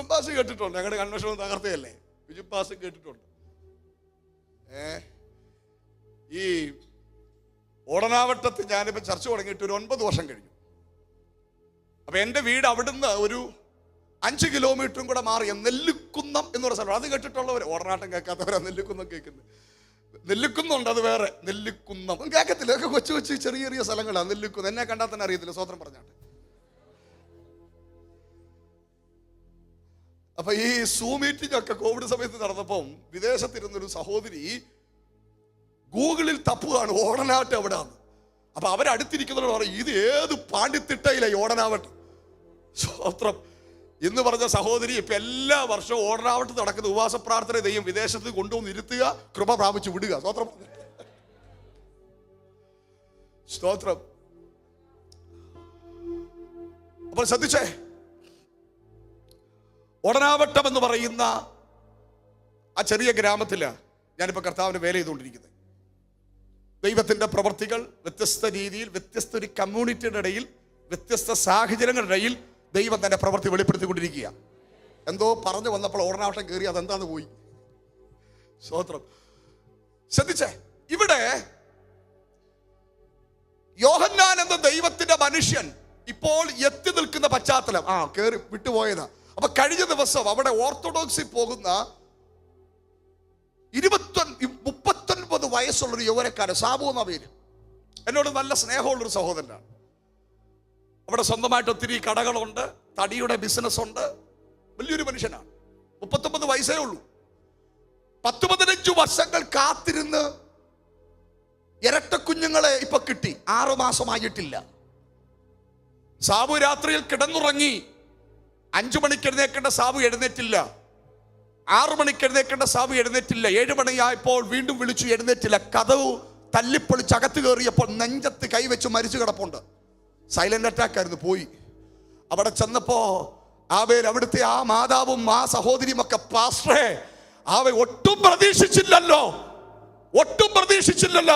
പാസ് കേട്ടിട്ടുണ്ട്. ഞങ്ങളുടെ കൺവെൻഷൻ തകർത്തയല്ലേ. ബിജുപ്പാസ് കേട്ടിട്ടുണ്ട്. ഈ ഓടനാവട്ടത്ത് ഞാനിപ്പോൾ ചർച്ച തുടങ്ങിയിട്ട് ഒരു 9 വർഷം കഴിഞ്ഞു. അപ്പൊ എൻ്റെ വീട് അവിടുന്ന് ഒരു 5 കിലോമീറ്ററും കൂടെ മാറിയ നെല്ലിക്കുന്നം എന്ന് പറയുന്ന സ്ഥലം. അത് കേട്ടിട്ടുള്ളവർ, ഓടനാട്ടം കേൾക്കാത്തവരാ നെല്ലിക്കുന്നം കേൾക്കുന്നത്. നെല്ലിക്കുന്നുണ്ട്, അത് വേറെ. നെല്ലിക്കുന്നം കേൾക്കത്തില്ല. ഒക്കെ കൊച്ചു കൊച്ചു ചെറിയ ചെറിയ സ്ഥലങ്ങളാണ് നെല്ലിക്കുന്നം. എന്നെ കണ്ടാൽ തന്നെ അറിയത്തില്ല. സ്വത്രം പറഞ്ഞാട്ടെ. അപ്പൊ ഈ സൂം മീറ്റിംഗ് ഒക്കെ കോവിഡ് സമയത്ത് നടന്നപ്പം വിദേശത്തിരുന്നൊരു സഹോദരി ഗൂഗിളിൽ തപ്പുകയാണ് ഓടനാവട്ടം എവിടെയാണ്. അപ്പൊ അവരടുത്തിരിക്കുന്നവരോട് പറയും, ഇത് ഏത് പാണ്ഡിത്തിട്ടയിലെ ഓടനാവട്ടം. സ്വത്രം എന്ന് പറഞ്ഞ സഹോദരി ഇപ്പൊ എല്ലാ വർഷവും ഓടനാവട്ടത്ത് നടക്കുന്ന ഉപവാസ പ്രാർത്ഥന ദൈവം വിദേശത്ത് കൊണ്ടുവന്ന് ഇരുത്തുക, കൃപ പ്രാപിച്ചു വിടുക. സ്തോത്രം സ്തോത്രം. അപ്പോൾ ശ്രദ്ധിച്ചേ, ഓടനാവട്ടം എന്ന് പറയുന്ന ആ ചെറിയ ഗ്രാമത്തിലാണ് ഞാനിപ്പോൾ കർത്താവിന് വേല ചെയ്തുകൊണ്ടിരിക്കുന്നത്. ദൈവത്തിൻ്റെ പ്രവർത്തികൾ വ്യത്യസ്ത രീതിയിൽ, വ്യത്യസ്ത ഒരു കമ്മ്യൂണിറ്റിയുടെ ഇടയിൽ, വ്യത്യസ്ത സാഹചര്യങ്ങളുടെ ഇടയിൽ ദൈവം തൻ്റെ പ്രവൃത്തി വെളിപ്പെടുത്തിക്കൊണ്ടിരിക്കുക. എന്തോ പറഞ്ഞു വന്നപ്പോൾ ഓടനാവട്ടം കയറി, അതെന്താന്ന് പോയി. സ്തോത്രം. ശ്രദ്ധിച്ചേ, ഇവിടെ യോഹന്നാൻ എന്ന ദൈവത്തിന്റെ മനുഷ്യൻ ഇപ്പോൾ എത്തി നിൽക്കുന്ന പശ്ചാത്തലം കയറി വിട്ടുപോയതാ. അപ്പൊ കഴിഞ്ഞ ദിവസം അവിടെ ഓർത്തഡോക്സിൽ പോകുന്ന 39 വയസ്സുള്ളൊരു യൗവനക്കാരൻ, സാബു എന്ന പേര്, എന്നോട് നല്ല സ്നേഹമുള്ളൊരു സഹോദരനാണ്. അവിടെ സ്വന്തമായിട്ട് ഒത്തിരി കടകളുണ്ട്, തടിയുടെ ബിസിനസ് ഉണ്ട്, വലിയൊരു മനുഷ്യനാണ്. 39 വയസ്സേ ഉള്ളൂ. 10-15 വർഷങ്ങൾ കാത്തിരുന്ന് ഇരട്ട കുഞ്ഞുങ്ങളെ ഇപ്പൊ കിട്ടി. 6 മാസമായിട്ടില്ല. സാബു രാത്രിയിൽ കിടന്നുറങ്ങി. 5 മണിക്ക് എഴുന്നേക്കേണ്ട സാബു എഴുന്നേറ്റില്ല. 6 മണിക്ക് എഴുന്നേക്കേണ്ട സാബു എഴുന്നേറ്റില്ല. 7 മണിയായപ്പോൾ വീണ്ടും വിളിച്ചു, എഴുന്നേറ്റില്ല. കതവ് തല്ലിപ്പൊളിച്ച് അകത്ത് കയറിയപ്പോൾ നെഞ്ചത്ത് കൈവച്ച് മരിച്ചു കിടപ്പുണ്ട്. സൈലന്റ് അറ്റാക്ക് ആയിരുന്നു. പോയി. അവിടെ ചെന്നപ്പോ അവിടുത്തെ ആ മാതാവും ആ സഹോദരിയും ഒക്കെ, പാസ്റ്ററേ, ഒട്ടും പ്രതീക്ഷിച്ചില്ലല്ലോ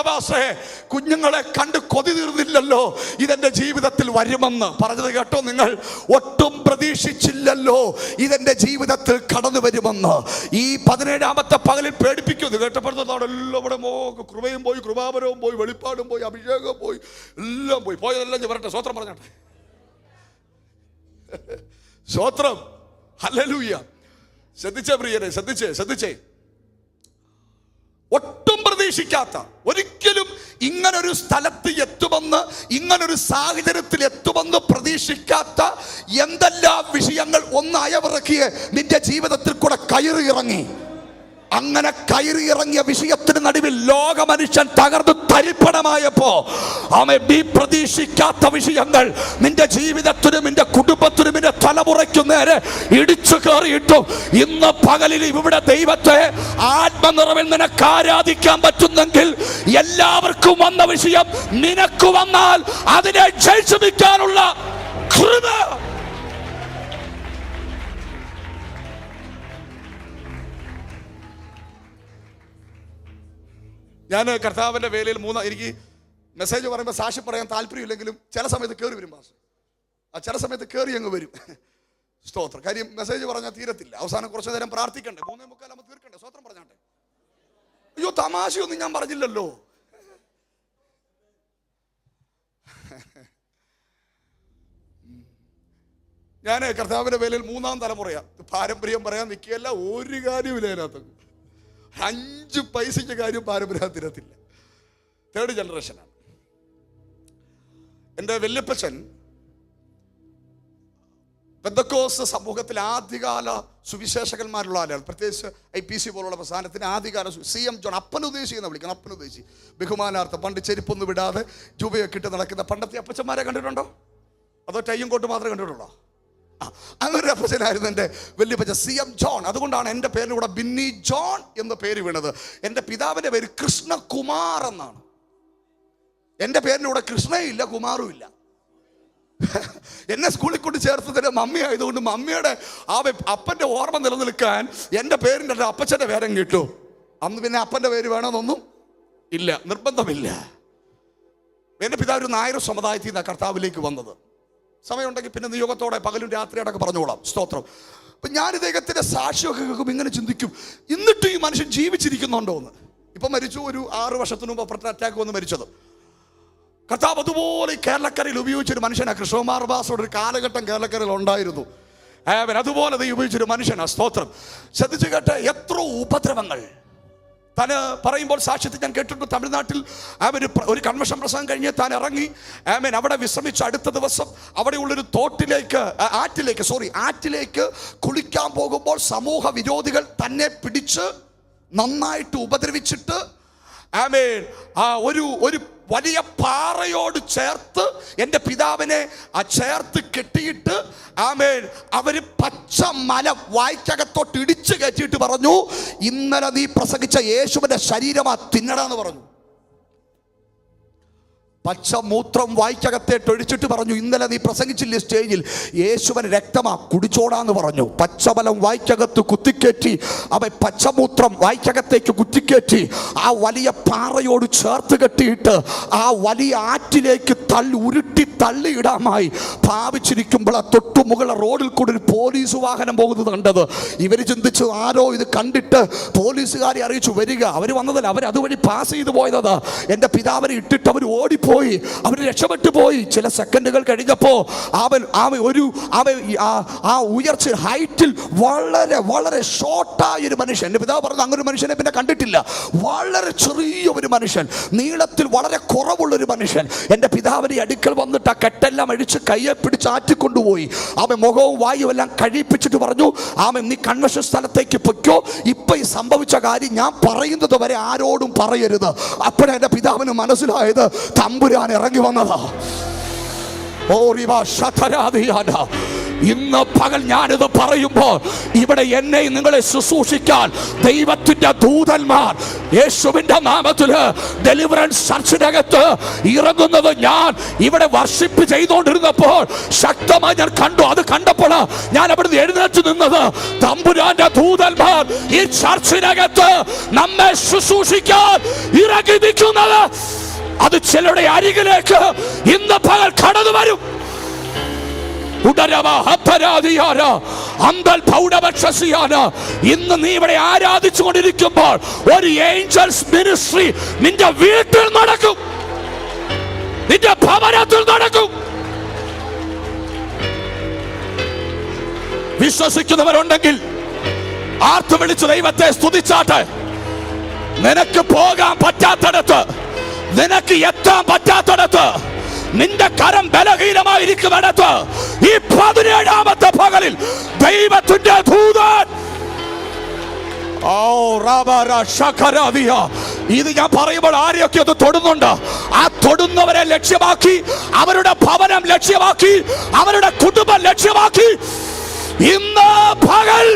പാസ്റ്ററേ, കുഞ്ഞുങ്ങളെ കണ്ട് കൊതി തീർന്നില്ലല്ലോ, ഇതെന്റെ ജീവിതത്തിൽ വരുമെന്ന് പറഞ്ഞത് കേട്ടോ നിങ്ങൾ? ഒട്ടും പ്രതീക്ഷിച്ചില്ലല്ലോ ഇതെന്റെ ജീവിതത്തിൽ കടന്നു വരുമെന്ന്. ഈ 17ാമത്തെ പകലിൽ പേടിപ്പിക്കുന്നത് കേട്ടപ്പെടുന്നത് എല്ലാം ഇവിടെ കൃപയും പോയി, കൃപാപരവും പോയി, വെളിപ്പാടും പോയി, അഭിഷേകവും പോയി, എല്ലാം പോയി. പോയതെല്ലാം ഞാൻ പറയട്ടെ. സ്വത്രം പറഞ്ഞാട്ടെ. സ്വത്രം. ഹല്ലേലൂയ. ശ്രദ്ധിച്ചേ പ്രിയരെ, ശ്രദ്ധിച്ചേ. ഒട്ടും പ്രതീക്ഷിക്കാത്ത, ഒരിക്കലും ഇങ്ങനൊരു സ്ഥലത്ത് എത്തുമെന്ന്, ഇങ്ങനൊരു സാഹചര്യത്തിൽ എത്തുമെന്ന് പ്രതീക്ഷിക്കാത്ത എന്തെല്ലാം വിഷയങ്ങൾ ഒന്ന് അയവിറക്കിയ നിന്റെ ജീവിതത്തിൽ കൂടെ കയറി ഇറങ്ങി. അങ്ങനെ കയറി ഇറങ്ങിയ വിഷയത്തിന് നടുവിൽ ലോക മനുഷ്യൻ തകർന്നു തരിപ്പണമായപ്പോ നീ പ്രതീക്ഷിക്കാത്ത വിഷയങ്ങൾ നിന്റെ ജീവിതത്തിനും നിന്റെ കുടുംബത്തിനും നിന്റെ തലമുറയ്ക്കും നേരെ ഇടിച്ചു കയറിയിട്ടു. ഇന്ന് പകലിൽ ഇവിടെ ദൈവത്തെ ആത്മനിറവിൽ നിനക്ക് ആരാധിക്കാൻ പറ്റുന്നെങ്കിൽ, എല്ലാവർക്കും വന്ന വിഷയം നിനക്ക് വന്നാൽ അതിനെ ജയിച്ചുമിക്കാനുള്ള കൃപ. ഞാൻ കർത്താവിൻ്റെ വേലയിൽ എനിക്ക് മെസ്സേജ് പറയുമ്പോൾ സാക്ഷി പറയാൻ താല്പര്യമില്ലെങ്കിലും ചില സമയത്ത് കയറി വരും പാസ്. ചില സമയത്ത് കയറി അങ്ങ് വരും. സ്തോത്രം. കാര്യം മെസ്സേജ് പറഞ്ഞാൽ തീരത്തില്ല. അവസാനം കുറച്ച് നേരം പ്രാർത്ഥിക്കണ്ടേ, 3:45 ആകുമ്പോൾ തീർക്കണ്ടേ. സ്തോത്രം പറഞ്ഞാട്ടെ. അയ്യോ, തമാശയൊന്നും ഞാൻ പറഞ്ഞില്ലല്ലോ. ഞാൻ കർത്താവിൻ്റെ വേലയിൽ 3-ാം തലമുറയാണ്. പാരമ്പര്യം പറയാൻ നിൽക്കുകയല്ല, ഒരു കാര്യമില്ല അതിനകത്ത്. 5 പൈസയ്ക്ക് കാര്യം പാരമ്പര്യത്തിനകത്തില്ല. 3rd ജനറേഷനാണ്. എൻ്റെ വല്യപ്പച്ചൻ പെന്തക്കോസ്ത് സമൂഹത്തിൽ ആദ്യകാല സുവിശേഷകന്മാരുള്ള ആളാണ്. പ്രത്യേകിച്ച് IPC പോലുള്ള പ്രസ്ഥാനത്തിന് ആദ്യകാല CM ജോൺ, അപ്പനുദ്ദേശി എന്ന് വിളിക്കണം, അപ്പനുദ്ദേശി, ബഹുമാനാർത്ഥം. പണ്ട് ചെരുപ്പൊന്നും വിടാതെ ജൂബയൊക്കെ ഇട്ട് നടക്കുന്ന പണ്ടത്തെ അപ്പച്ചന്മാരെ കണ്ടിട്ടുണ്ടോ? അതോ ടൈയും കോട്ട് മാത്രമേ കണ്ടിട്ടുള്ളൂ? അങ്ങനെ അപ്പച്ചനായിരുന്നു എൻ്റെ വല്യപ്പച്ചൻ CM ജോൺ. അതുകൊണ്ടാണ് എൻ്റെ പേരിന് കൂടെ ബിന്നി ജോൺ എന്ന് പേര് വീണത്. എൻ്റെ പിതാവിൻ്റെ പേര് കൃഷ്ണകുമാർ എന്നാണ്. എൻ്റെ പേരിന് കൂടെ കൃഷ്ണയും ഇല്ല, കുമാറും ഇല്ല. എന്നെ സ്കൂളിൽ കൊണ്ട് ചേർത്തതിൻ്റെ മമ്മി ആയതുകൊണ്ട് മമ്മിയുടെ അപ്പൻ്റെ ഓർമ്മ നിലനിൽക്കാൻ എൻ്റെ പേരിൻ്റെ അപ്പച്ചൻ്റെ പേരും കിട്ടും. അന്ന് പിന്നെ അപ്പൻ്റെ പേര് വേണമെന്നൊന്നും ഇല്ല, നിർബന്ധമില്ല. എൻ്റെ പിതാവ് ഒരു നായർ സമുദായത്തിൽ നിന്നാണ് കർത്താവിലേക്ക് വന്നത്. സമയമുണ്ടെങ്കിൽ പിന്നെ നിയോഗത്തോടെ പകലും രാത്രിയോടൊക്കെ പറഞ്ഞോളാം. സ്തോത്രം. അപ്പം ഞാൻ ഇദ്ദേഹത്തിൻ്റെ സാക്ഷിയൊക്കെ കേൾക്കും, ഇങ്ങനെ ചിന്തിക്കും, എന്നിട്ടും ഈ മനുഷ്യൻ ജീവിച്ചിരിക്കുന്നുണ്ടോ എന്ന്. ഇപ്പം മരിച്ചു, ഒരു 6 വർഷത്തിന് മുമ്പ് അപ്പുറത്തെ അറ്റാക്ക് വന്ന് മരിച്ചത്. കർത്താവ് അതുപോലെ കേരളക്കരയിൽ ഉപയോഗിച്ചൊരു മനുഷ്യനാണ്. കൃഷ്ണകുമാർ ദാസോട് ഒരു കാലഘട്ടം കേരളക്കരയിൽ ഉണ്ടായിരുന്നു. അതുപോലെ ഉപയോഗിച്ചൊരു മനുഷ്യനാണ്. സ്തോത്രം. ശ്രദ്ധിച്ചു കേട്ടെ, എത്ര ഉപദ്രവങ്ങൾ താന് പറയുമ്പോൾ സാക്ഷ്യത്തിൽ ഞാൻ കേട്ടിട്ടുണ്ട്. തമിഴ്നാട്ടിൽ ഒരു കൺവെൻഷൻ പ്രസംഗം കഴിഞ്ഞ് താൻ ഇറങ്ങി അവിടെ വിശ്രമിച്ച അടുത്ത ദിവസം അവിടെയുള്ളൊരു ആറ്റിലേക്ക് കുളിക്കാൻ പോകുമ്പോൾ സമൂഹ വിരോധികൾ തന്നെ പിടിച്ച് നന്നായിട്ട് ഉപദ്രവിച്ചിട്ട് ഒരു വലിയ പാറയോട് ചേർത്ത് എൻ്റെ പിതാവിനെ ചേർത്ത് കെട്ടിയിട്ട് അവര് പച്ച മല വായ്ക്കകത്തോട്ട് ഇടിച്ചു കയറ്റിയിട്ട് പറഞ്ഞു, ഇന്നലെ നീ പ്രസംഗിച്ച യേശുവിന്റെ ശരീരമാ തിന്നടാന്ന് പറഞ്ഞു. പച്ചമൂത്രം വായ്ക്കകത്തേട്ട് ഒഴിച്ചിട്ട് പറഞ്ഞു, ഇന്നലെ നീ പ്രസംഗിച്ചില്ലേ സ്റ്റേജിൽ, യേശുവൻ രക്തമാ കുടിച്ചോടാന്ന് പറഞ്ഞു. പച്ചമലം വായ്ക്കകത്ത് കുത്തിക്കയറ്റി, അവൻ പച്ചമൂത്രം വായ്ക്കകത്തേക്ക് കുത്തിക്കയറ്റി ആ വലിയ പാറയോട് ചേർത്ത് കെട്ടിയിട്ട് ആ വലിയ ആറ്റിലേക്ക് ഉരുട്ടി തള്ളിയിടാമായി ഭാവിച്ചിരിക്കുമ്പോൾ തൊട്ടുമുകള റോഡിൽ കൂടി ഒരു പോലീസ് വാഹനം പോകുന്നത് കണ്ടത്. ഇവർ ചിന്തിച്ചു, ആരോ ഇത് കണ്ടിട്ട് പോലീസുകാരെ അറിയിച്ചു വരിക. അവർ വന്നതല്ല, അവർ അതുവഴി പാസ് ചെയ്തു പോയതാ. എൻ്റെ പിതാവിനെ ഇട്ടിട്ട് അവർ ഓടിപ്പോയി, അവർ രക്ഷപ്പെട്ടു പോയി. ചില സെക്കൻഡുകൾ കഴിഞ്ഞപ്പോ ആ ഉയർച്ച ഹൈറ്റിൽ വളരെ വളരെ ഷോർട്ടായ ഒരു മനുഷ്യൻ, എൻ്റെ പിതാവ് പറഞ്ഞു അങ്ങനെ ഒരു മനുഷ്യനെ പിന്നെ കണ്ടിട്ടില്ല. വളരെ ചെറിയ ഒരു മനുഷ്യൻ, നീളത്തിൽ വളരെ കുറവുള്ളൊരു മനുഷ്യൻ എൻ്റെ പിതാവിന്റെ അടുക്കൽ വന്നിട്ട് ആ കെട്ടെല്ലാം അഴിച്ച് കയ്യെ പിടിച്ച് ആറ്റിക്കൊണ്ടുപോയി. അവൻ മുഖവും വായും എല്ലാം കഴിപ്പിച്ചിട്ട് പറഞ്ഞു, നീ കൺവെൻഷൻ സ്ഥലത്തേക്ക് പൊയ്ക്കോ, ഇപ്പൊ ഈ സംഭവിച്ച കാര്യം ഞാൻ പറയുന്നത് വരെ ആരോടും പറയരുത്. അപ്പോഴാണ് എൻ്റെ പിതാവിന് മനസ്സിലായത് തമ്പുരാൻ ഇറങ്ങി വന്നതാ. ഇന്ന് പകൽ ഞാനിത് പറയുമ്പോൾ ഇവിടെ എന്നെയും നിങ്ങളെ ശുശ്രൂഷിക്കാൻ ദൈവത്തിന്റെ ദൂതന്മാർ യേശുവിന്റെ നാമത്തില് ഡെലിവറൻസ് ചർച്ചിനകത്ത് ഇറങ്ങുന്നത് ഞാൻ ഇവിടെ വർഷിപ്പ് ചെയ്തുകൊണ്ടിരുന്നപ്പോൾ ശക്തമായി ഞാൻ കണ്ടു. അത് കണ്ടപ്പോൾ ഞാൻ അവിടുന്ന് എഴുന്നേറ്റ് നിന്നത്, തമ്പുരാന്റെ ദൂതന്മാർ ഈ ചർച്ചിനകത്ത് നമ്മെ ശുശ്രൂഷിക്കാൻ ഇറങ്ങി നിൽക്കുന്നത്. അത് ചിലരുടെ അരികിലേക്ക് ഇന്ന് പകൽ കടന്നു വരും. ഇന്ന് നീ ഇവിടെ ആരാധിച്ചു കൊണ്ടിരിക്കുമ്പോൾ ഒരു ഏഞ്ചൽസ് മിനിസ്ട്രി നിന്റെ വീട്ടിൽ നടക്കും, നിന്റെ ഭവനത്തിൽ നടക്കും. വിശ്വസിക്കുന്നവരുണ്ടെങ്കിൽ ആർത്തു വിളിച്ച് ദൈവത്തെ സ്തുതിച്ചാട്ടെ. നിനക്ക് പോകാൻ പറ്റാത്തടത്ത്, നിനക്ക് എത്താൻ പറ്റാത്തടത്ത്, നിന്റെ കരം ബലഹീനമായിരിക്കുന്നിടത്ത് ഈ 17ാമത്തെ പകലിൽ ദൈവത്തിന്റെ ദൂതൻ ഇത് ഞാൻ പറയുമ്പോൾ ആരെയൊക്കെ അത് തൊടുന്നുണ്ട്. ആ തൊടുന്നവരെ ലക്ഷ്യമാക്കി, അവരുടെ ഭവനം ലക്ഷ്യമാക്കി, അവരുടെ കുടുംബം ലക്ഷ്യമാക്കി ഇന്ന് പകൽ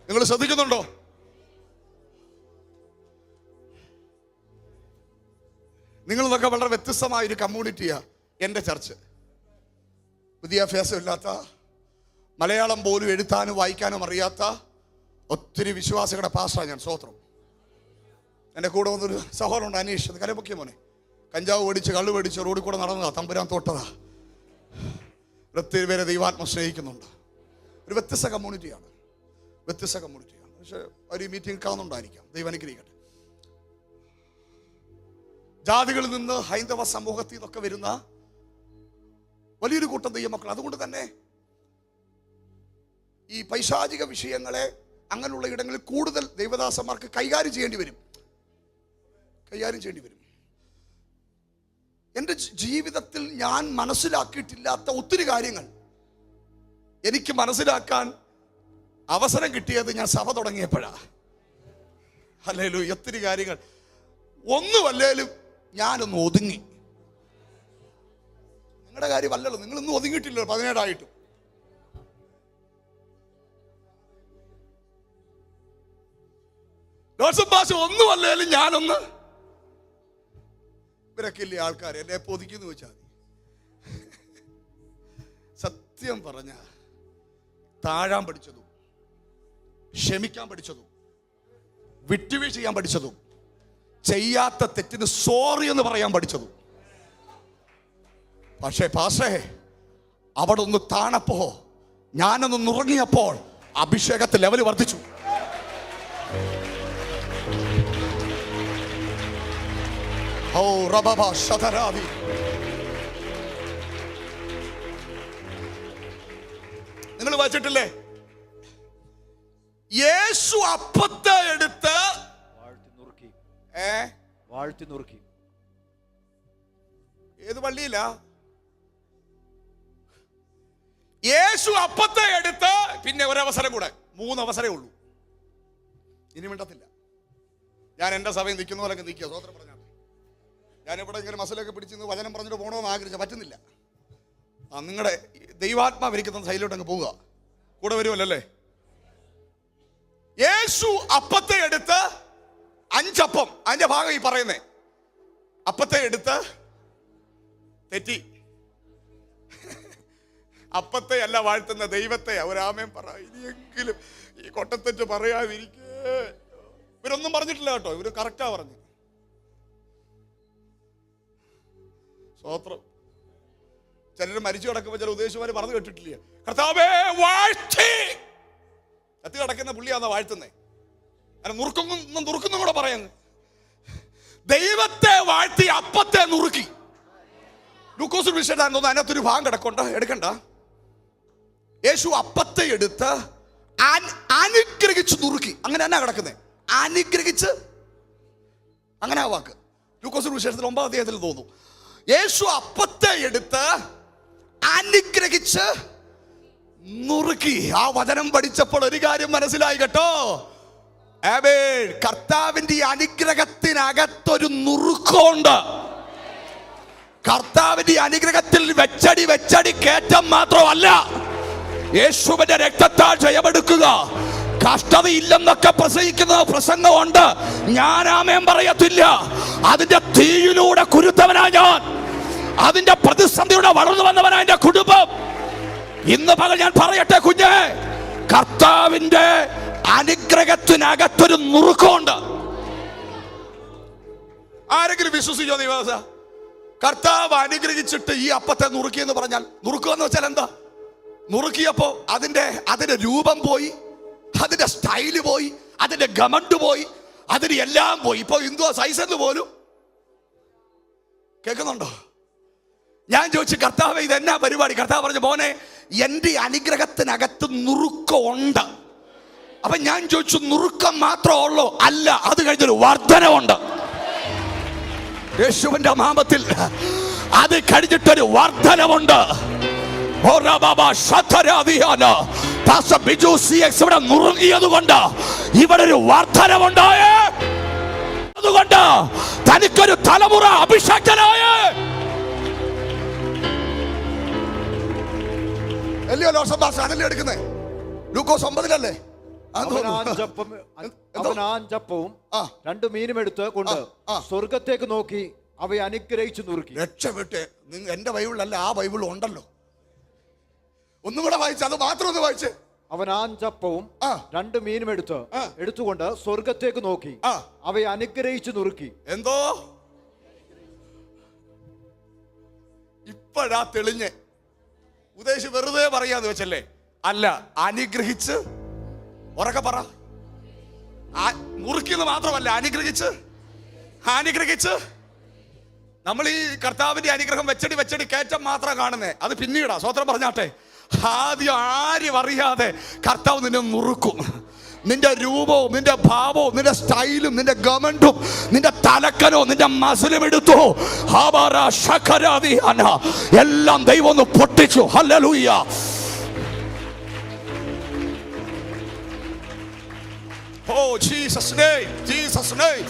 നിങ്ങൾ ശ്രദ്ധിക്കുന്നുണ്ടോ? നിങ്ങളൊക്കെ വളരെ വ്യത്യസ്തമായ ഒരു കമ്മ്യൂണിറ്റിയാ എൻ്റെ ചർച്ച്. വിദ്യാഭ്യാസം ഇല്ലാത്ത, മലയാളം പോലും എഴുതാനും വായിക്കാനും അറിയാത്ത ഒത്തിരി വിശ്വാസികളുടെ പാസ്റ്ററാണ് ഞാൻ. സ്തോത്രം. എൻ്റെ കൂടെ വന്നൊരു സഹോദരനുണ്ട്, അനീഷ്. കരപ്പൊക്കിയ മോനെ, കഞ്ചാവ് മേടിച്ച് കള്ളു മേടിച്ച് റോഡിൽ കൂടെ നടന്നതാ, തമ്പുരാൻ തൊട്ടതാ. ഒത്തിരി പേരെ ദൈവാത്മ സ്നേഹിക്കുന്നുണ്ട്. ഒരു വ്യത്യസ്ത കമ്മ്യൂണിറ്റിയാണ്, വ്യത്യസ്ത കമ്മ്യൂണിറ്റിയാണ്. പക്ഷെ ഒരു മീറ്റിംഗ് കാണുന്നുണ്ടായിരിക്കാം. ദൈവം അനുഗ്രഹിക്കട്ടെ. ജാതികളിൽ നിന്ന് ഹൈന്ദവ സമൂഹത്തിൽ നിന്നൊക്കെ വരുന്ന വലിയൊരു കൂട്ടം ദൈവമക്കൾ. അതുകൊണ്ട് തന്നെ ഈ പൈശാചിക വിഷയങ്ങളെ അങ്ങനെയുള്ള ഇടങ്ങളിൽ കൂടുതൽ ദൈവദാസന്മാർക്ക് കൈകാര്യം ചെയ്യേണ്ടി വരും. എൻ്റെ ജീവിതത്തിൽ ഞാൻ മനസ്സിലാക്കിയിട്ടില്ലാത്ത ഒത്തിരി കാര്യങ്ങൾ എനിക്ക് മനസ്സിലാക്കാൻ അവസരം കിട്ടിയത് ഞാൻ സഭ തുടങ്ങിയപ്പോഴാ. ഹല്ലേലൂയ. ഒത്തിരി കാര്യങ്ങൾ ഒന്നുമല്ലേലും ഞാനൊന്ന് ഒതുങ്ങി. നിങ്ങളുടെ കാര്യമല്ലല്ലോ, നിങ്ങളൊന്നും ഒതുങ്ങിയിട്ടില്ലല്ലോ 17 ജോസഫ് പാസ്റ്റർ ഒന്നുമല്ലേലും ഞാനൊന്ന്. ഇവരൊക്കെ ഇല്ലേ ആൾക്കാർ എന്നെ പൊതിക്കുന്നു വെച്ചാൽ മതി. സത്യം പറഞ്ഞ താഴാൻ പഠിച്ചതും ക്ഷമിക്കാൻ പഠിച്ചതും വിട്ടുവീഴ്ച ചെയ്യാൻ പഠിച്ചതും ചെയ്യാത്ത തെറ്റിന് സോറി എന്ന് പറയാൻ പഠിച്ചതും. പക്ഷേ പാസ്റ്റേ അവിടെ ഒന്ന് താണപ്പോ, ഞാനൊന്ന് നുറങ്ങിയപ്പോൾ അഭിഷേകത്തെ ലെവൽ വർദ്ധിച്ചു. ഓ റബബ ശതരാവി. നിങ്ങൾ വായിച്ചിട്ടില്ലേ? യേശു അപ്പത്തെ എടുത്ത് വാഴ്ത്തി നുറുക്കി. ഏത് പള്ളിയില്ല? യേശു അപ്പത്തെ എടുത്ത് പിന്നെ ഒരവസരം കൂടെ, 3 അവസരമേ ഉള്ളൂ. ഇനി മിണ്ടത്തില്ല. ഞാൻ എൻ്റെ സഭയിൽ നിൽക്കുന്ന പോലൊക്കെ നിൽക്കുക. സ്വതന്ത്രം പറഞ്ഞാൽ ഞാനിവിടെ ഇങ്ങനെ മസലൊക്കെ പിടിച്ച് വചനം പറഞ്ഞിട്ട് പോകണമെന്ന് ആഗ്രഹിച്ച പറ്റുന്നില്ല. നിങ്ങളുടെ ദൈവാത്മാവ് ഇരിക്കുന്ന സൈഡിലോട്ട് അങ്ങ് പോവുക. കൂടെ വരുമല്ലേ? യേശു അപ്പത്തെ എടുത്ത് 5 അപ്പം, അതിന്റെ ഭാഗം ഈ പറയുന്നേ. അപ്പത്തെ എടുത്ത് തെറ്റി. അപ്പത്തെ അല്ല വാഴ്ത്തുന്ന ദൈവത്തെ. ഒരാമേൻ പറ. ഇനിയെങ്കിലും ഈ കൊട്ടത്തെറ്റ് പറയാതിരിക്കേ. ഇവരൊന്നും പറഞ്ഞിട്ടില്ല കേട്ടോ, ഇവര് കറക്റ്റാ പറഞ്ഞു. സ്വോത്രം. ചിലർ മരിച്ചു കിടക്കുമ്പോൾ ചില ഉദ്ദേശിമാര് പറഞ്ഞു കേട്ടിട്ടില്ല, കർത്താവേ വാഴ്ത്തി. കത്തി കിടക്കുന്ന പുള്ളിയാന്ന വാഴ്ത്തുന്നേ. അല്ല, നുറുക്കുന്നു കൂടെ പറയുന്നു. ദൈവത്തെ വാഴ്ത്തി അപ്പത്തെ നുറുക്കി. ലൂക്കോസ് വിഷയത്താൻ തോന്നുന്നു അതിനകത്തൊരു ഭാഗം കിടക്കണ്ട, എടുക്കണ്ട. യേശു അപ്പത്തെ എടുത്ത് അനുഗ്രഹിച്ച് നുറുക്കി. അങ്ങനെ തന്നെ കിടക്കുന്നേ, അനുഗ്രഹിച്ച്. അങ്ങനെ ആ വാക്ക് ലൂക്കോസ് വിശേഷത്തിൽ 9 അധ്യായത്തിൽ തോന്നുന്നു. യേശു അപ്പത്തെ എടുത്ത് അനുഗ്രഹിച്ച് നുറുക്കി. ആ വചനം പഠിച്ചപ്പോൾ ഒരു കാര്യം മനസ്സിലായി കേട്ടോ. കർത്താവിന്റെ ഈ അനുഗ്രഹത്തിനകത്തൊരു നുറുക്കമുണ്ട്. കർത്താവിന്റെ അനുഗ്രഹത്തിൽ വെച്ചടി കയറ്റം മാത്രമല്ല, യേശുവിന്റെ രക്തത്താൽ ജയമെടുക്കുക. കഷ്ടതയില്ലെന്നൊക്കെ പ്രസംഗിക്കുന്ന പ്രസംഗമുണ്ട്, ഞാൻ ആമേൻ പറയത്തില്ല. അതിന്റെ തീയിലൂടെ കുരുത്തവനാ ഞാൻ. അതിന്റെ പ്രതിസന്ധിയുടെ വളർന്നു വന്നവനാ എന്റെ കുടുംബം. ഇന്ന് പകൽ ഞാൻ പറയട്ടെ കുഞ്ഞേ, കർത്താവിന്റെ അനുഗ്രഹത്തിനകത്തൊരു നുറുക്കമുണ്ട്. ആരെങ്കിലും വിശ്വസിച്ചോ? നിവാസ കർത്താവ് അനുഗ്രഹിച്ചിട്ട് ഈ അപ്പത്തെ നുറുക്കി എന്ന് പറഞ്ഞാൽ, നുറുക്കുക എന്ന് വെച്ചാൽ എന്താ? നുറുക്കിയപ്പോ അതിന്റെ രൂപം പോയി, അതിന്റെ സ്റ്റൈല് പോയി, അതിന്റെ ഗമണ്ട് പോയി, അതിന് എല്ലാം പോയി. ഇപ്പൊ എന്തുവാ സൈസ് എന്ന് പോലും കേൾക്കുന്നുണ്ടോ? ഞാൻ ചോദിച്ചു, കർത്താവ് ഇതെന്നാ പരിപാടി? കർത്താവ് പറഞ്ഞു, മോനെ എന്റെ അനുഗ്രഹത്തിനകത്ത് നുറുക്കമുണ്ട്. അപ്പൊ ഞാൻ ചോദിച്ചു, നുറുക്കം മാത്രമേ ഉള്ളൂ? അല്ല, അത് കഴിഞ്ഞൊരു വർധനമുണ്ട്. യേശുവിന്റെ നാമത്തിൽ അത് കഴിഞ്ഞിട്ടൊരു വർധനമുണ്ട്. ഇവിടെ നുറുങ്ങിയത് കൊണ്ട് ഇവിടെ ഒരു വർധനമുണ്ടായേ. അതുകൊണ്ട് തനിക്കൊരു തലമുറ അഭിഷേകനായേ. അതല്ലേ എടുക്കുന്നേ? ലൂക്കോസ് 9-ലല്ലേ? അവൻ ആഞ്ചപ്പവും 2 മീനും എടുത്ത് കൊണ്ട് സ്വർഗത്തേക്ക് നോക്കി അവയെ അനുഗ്രഹിച്ചു നുറുക്കി. രക്ഷപ്പെട്ടെ. എന്റെ ബൈബിളിലല്ല, ആ ബൈബിൾ ഉണ്ടല്ലോ. ഒന്നും കൂടെ വായിച്ചു, അത് മാത്രം ഒന്ന് വായിച്ച്. അവൻ ആഞ്ചപ്പവും 2 മീനും എടുത്തുകൊണ്ട് സ്വർഗത്തേക്ക് നോക്കി അവയെ അനുഗ്രഹിച്ചു നുറുക്കി. എന്തോ ഇപ്പഴാ തെളിഞ്ഞ്. ഉദ്ദേശിച്ച് വെറുതെ പറയാന്ന് വെച്ചല്ലേ? അല്ല, അനുഗ്രഹിച്ച്. ഉറക്കെ പറ. മുറുക്കിയെന്ന് മാത്രമല്ല, അനുഗ്രഹിച്ച് നമ്മൾ ഈ കർത്താവിന്റെ അനുഗ്രഹം വെച്ചടി കയറ്റം മാത്രം കാണുന്നേ. അത് പിന്നീടാ. സ്വതന്ത്രം പറഞ്ഞാട്ടെ, ആദ്യം ആരും അറിയാതെ കർത്താവ് നിന്നെ നുറുക്കും. നിന്റെ രൂപവും നിന്റെ ഭാവവും നിന്റെ സ്റ്റൈലും നിന്റെ ഗവൺമെന്റും നിന്റെ തലക്കനോ നിന്റെ മസിലും എടുത്തു എല്ലാം ദൈവം ഒന്ന് പൊട്ടിച്ചു. Hallelujah. Oh, Jesus name, Jesus name.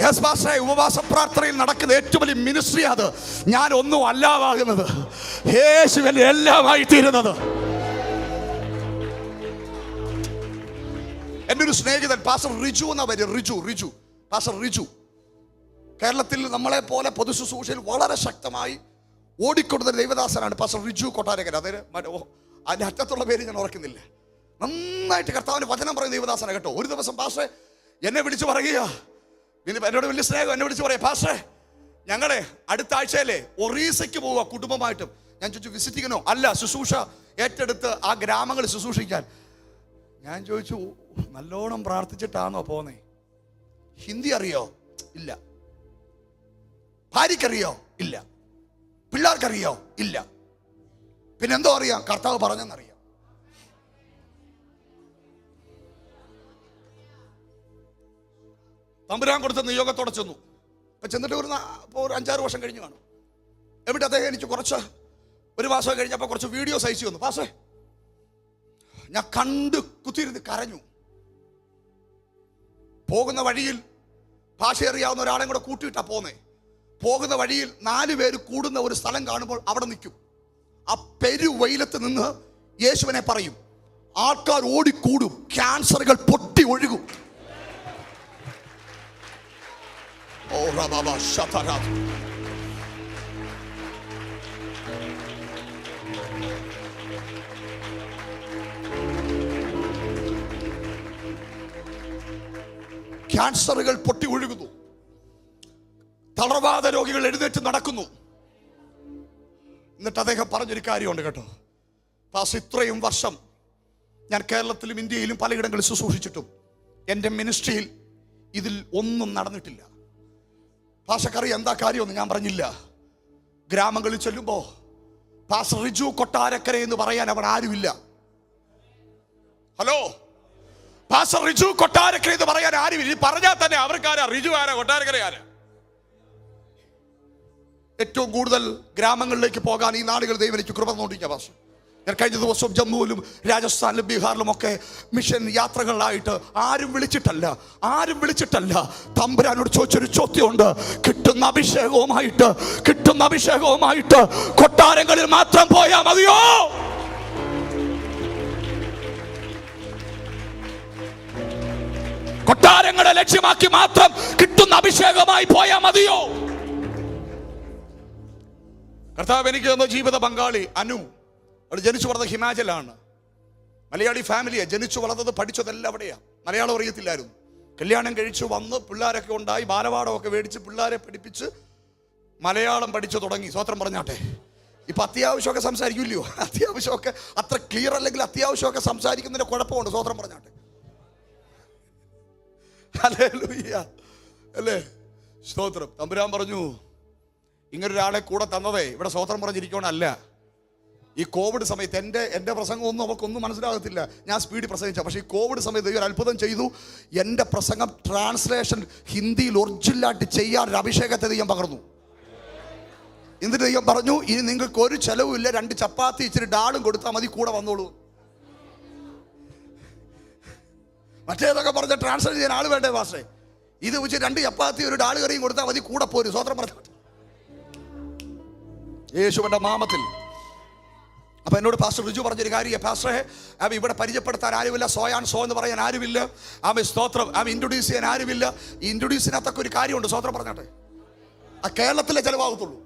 Yes, Pastor, ഉപവാസ പ്രാർത്ഥനയിൽ നടക്കുന്ന ഏറ്റവും വലിയ മിനിസ്ട്രി അത്. ഞാൻ ഒന്നും അല്ലാതാകുന്നത്, യേശുവിൽ എല്ലാമായി തീരുന്നത്. എൻ്റെ ഒരു സ്നേഹിതൻ പാസ്റ്റർ റിജു എന്ന പേര്, പാസ്റ്റർ റിജു, കേരളത്തിൽ നമ്മളെ പോലെ പൊതു ശുശ്രൂഷയിൽ വളരെ ശക്തമായി ഓടിക്കൊടുത്ത ദൈവദാസനാണ് പാസ്റ്റർ റിജു കൊട്ടാരക്കര. അതിൻ്റെ അറ്റത്തുള്ള പേര് ഞാൻ ഓർക്കുന്നില്ല. നന്നായിട്ട് കർത്താവിന് വചനം പറയുന്ന ദൈവദാസന കേട്ടോ. ഒരു ദിവസം പാസ്റ്റർ എന്നെ വിളിച്ച് പറയുക, എന്നോട് വലിയ സ്നേഹം, എന്നെ വിളിച്ച് പറയാം, പാസ്റ്റർ ഞങ്ങളെ അടുത്ത ആഴ്ചയിലെ ഒറീസയ്ക്ക് പോവുക കുടുംബമായിട്ടും. ഞാൻ ചോദിച്ചു വിസിറ്റിങ്ങിനോ? അല്ല, ശുശ്രൂഷ ഏറ്റെടുത്ത് ആ ഗ്രാമങ്ങളിൽ ശുശ്രൂഷിക്കാൻ. ഞാൻ ചോദിച്ചു നല്ലോണം പ്രാർത്ഥിച്ചിട്ടാണോ പോന്നേ? ഹിന്ദി അറിയോ? ഇല്ല. ഭാര്യക്കറിയോ? ഇല്ല. പിള്ളേർക്കറിയോ? ഇല്ല. പിന്നെന്തോ അറിയാം? കർത്താവ് പറഞ്ഞെന്നറിയാം. തമ്പുരാൻ കൊടുത്ത നിയോഗത്തോടെ ചെന്നു. അപ്പം ചെന്നിട്ട് ഒരു 5-6 വർഷം കഴിഞ്ഞ് കാണും. എവിടെ അദ്ദേഹം എനിക്ക് ഒരു മാസം കഴിഞ്ഞപ്പോൾ കുറച്ച് വീഡിയോസ് അയച്ചു തന്നു. പാസേ ഞാൻ കണ്ട് കുത്തിയിരുന്ന് കരഞ്ഞു. പോകുന്ന വഴിയിൽ ഭാഷ അറിയാവുന്ന ഒരാളെ കൂടെ കൂട്ടിയിട്ടാ പോന്നേ. പോകുന്ന വഴിയിൽ 4 പേര് കൂടുന്ന ഒരു സ്ഥലം കാണുമ്പോൾ അവിടെ നിൽക്കും. ആ പെരുവെയിലത്ത് നിന്ന് യേശുവിനെ പറയും. ആൾക്കാർ ഓടിക്കൂടും, ക്യാൻസറുകൾ പൊട്ടി ഒഴുകും. ഓ റബബ ശതറ. ക്യാൻസറുകൾ പൊട്ടി ഒഴുകുന്നു. തളർവാദ രോഗികൾ എഴുന്നേറ്റ് നടക്കുന്നു. എന്നിട്ട് അദ്ദേഹം പറഞ്ഞൊരു കാര്യമുണ്ട് കേട്ടോ. പാസ്, ഇത്രയും വർഷം ഞാൻ കേരളത്തിലും ഇന്ത്യയിലും പലയിടങ്ങളിൽ ശുശ്രൂഷിച്ചിട്ടും എൻ്റെ മിനിസ്ട്രിയിൽ ഇതിൽ ഒന്നും നടന്നിട്ടില്ല. പാഷക്കറി എന്താ കാര്യമൊന്നും ഞാൻ പറഞ്ഞില്ല. ഗ്രാമങ്ങളിൽ ചെല്ലുമ്പോൾ പാസ്റ്റർ റിജു കൊട്ടാരക്കര എന്ന് പറയാൻ അവിടെ ആരുമില്ല. ഹലോ, പാസ്റ്റർ റിജു കൊട്ടാരക്കര എന്ന് പറയാൻ ആരുമില്ല. പറഞ്ഞാൽ തന്നെ അവർക്കാരാ റിജു ആരാ കൊട്ടാരക്കര ആരാ? ഏറ്റവും കൂടുതൽ ഗ്രാമങ്ങളിലേക്ക് പോകാൻ ഈ നാടുകൾ ദൈവം എനിക്ക് കൃപ തന്നുകൊണ്ടിരിക്കുക. പാസ്റ്റർ, ഞാൻ കഴിഞ്ഞ ദിവസം ജമ്മുവിലും രാജസ്ഥാനിലും ബീഹാറിലും ഒക്കെ മിഷൻ യാത്രകളിലായിട്ട് ആരും വിളിച്ചിട്ടല്ല തമ്പുരാനോട് ചോദിച്ചൊരു ചോദ്യമുണ്ട്. കിട്ടുന്ന അഭിഷേകവുമായിട്ട് കൊട്ടാരങ്ങളിൽ മാത്രം പോയാൽ മതിയോ? കൊട്ടാരങ്ങളെ ലക്ഷ്യമാക്കി മാത്രം കിട്ടുന്ന അഭിഷേകമായി പോയാൽ മതിയോ? കർത്താവ് എനിക്ക് തന്ന ജീവിത പങ്കാളി അനു, അവൾ ജനിച്ചു വളർന്നത് ഹിമാചലാണ്. മലയാളി ഫാമിലിയാ. ജനിച്ചു വളർന്നത് പഠിച്ചതെല്ലാം അവിടെയാ. മലയാളം അറിയത്തില്ലായിരുന്നു. കല്യാണം കഴിച്ചു വന്ന് പിള്ളേരൊക്കെ ഉണ്ടായി, ബാലപാഠമൊക്കെ മേടിച്ച് പിള്ളേരെ പഠിപ്പിച്ച് മലയാളം പഠിച്ചു തുടങ്ങി. സ്വത്രം പറഞ്ഞാട്ടെ, ഇപ്പൊ അത്യാവശ്യമൊക്കെ സംസാരിക്കില്ലയോ? അത്യാവശ്യമൊക്കെ അത്ര ക്ലിയർ അല്ലെങ്കിൽ അത്യാവശ്യമൊക്കെ സംസാരിക്കുന്നതിന്റെ കുഴപ്പമുണ്ട്. സ്വത്രം പറഞ്ഞാട്ടെ. ഹല്ലേലൂയ അല്ലേ? സ്തോത്രം. തമ്പുരാൻ പറഞ്ഞു ഇങ്ങനൊരാളെ കൂടെ തന്നതേ ഇവിടെ സ്വത്രം പറഞ്ഞിരിക്കണല്ല. ഈ കോവിഡ് സമയത്ത് എൻ്റെ പ്രസംഗമൊന്നും അവർക്കൊന്നും മനസ്സിലാകത്തില്ല. ഞാൻ സ്പീഡിൽ പ്രസംഗിച്ച. പക്ഷേ ഈ കോവിഡ് സമയത്ത് ഒരു അത്ഭുതം ചെയ്തു. എൻ്റെ പ്രസംഗം ട്രാൻസ്ലേഷൻ ഹിന്ദിയിൽ ഒറിജിനലായിട്ട് ചെയ്യാൻ ഒരു അഭിഷേകത്തെ ദൈവം പകർന്നു. എന്നിട്ട് ദൈവം പറഞ്ഞു, ഇനി നിങ്ങൾക്ക് ഒരു ചെലവുമില്ല, 2 ചപ്പാത്തി ഇച്ചിരി ഡാളും കൊടുത്താൽ മതി, കൂടെ വന്നോളൂ. മറ്റേതൊക്കെ പറഞ്ഞ ട്രാൻസ്ലേറ്റ് ചെയ്യാൻ ആൾ വേണ്ടേ പാസ്റ്റേ? ഇത് വെച്ച് 2 ചപ്പാത്തി ഒരു ഡാള് കറിയും കൊടുത്താൽ മതി, കൂടെ പോരും. സ്വത്രം പറഞ്ഞു യേശുവിൻ്റെ നാമത്തിൽ. അപ്പൊ എന്നോട് പാസ്റ്റർ റിജു പറഞ്ഞൊരു കാര്യം, പാസ്റ്ററെ അവ ഇവിടെ പരിചയപ്പെടുത്താൻ ആരുമില്ല, സോ എന്ന് പറയാൻ ആരുമില്ല, സ്തോത്രം ഇൻട്രൊഡ്യൂസ് ചെയ്യാൻ ആരുമില്ല. ഇൻട്രൊഡ്യൂസിനകത്തൊക്കെ ഒരു കാര്യമുണ്ട്. സ്വത്രം പറഞ്ഞാട്ടെ, ആ കേരളത്തിലെ ചെലവാകത്തുള്ളൂ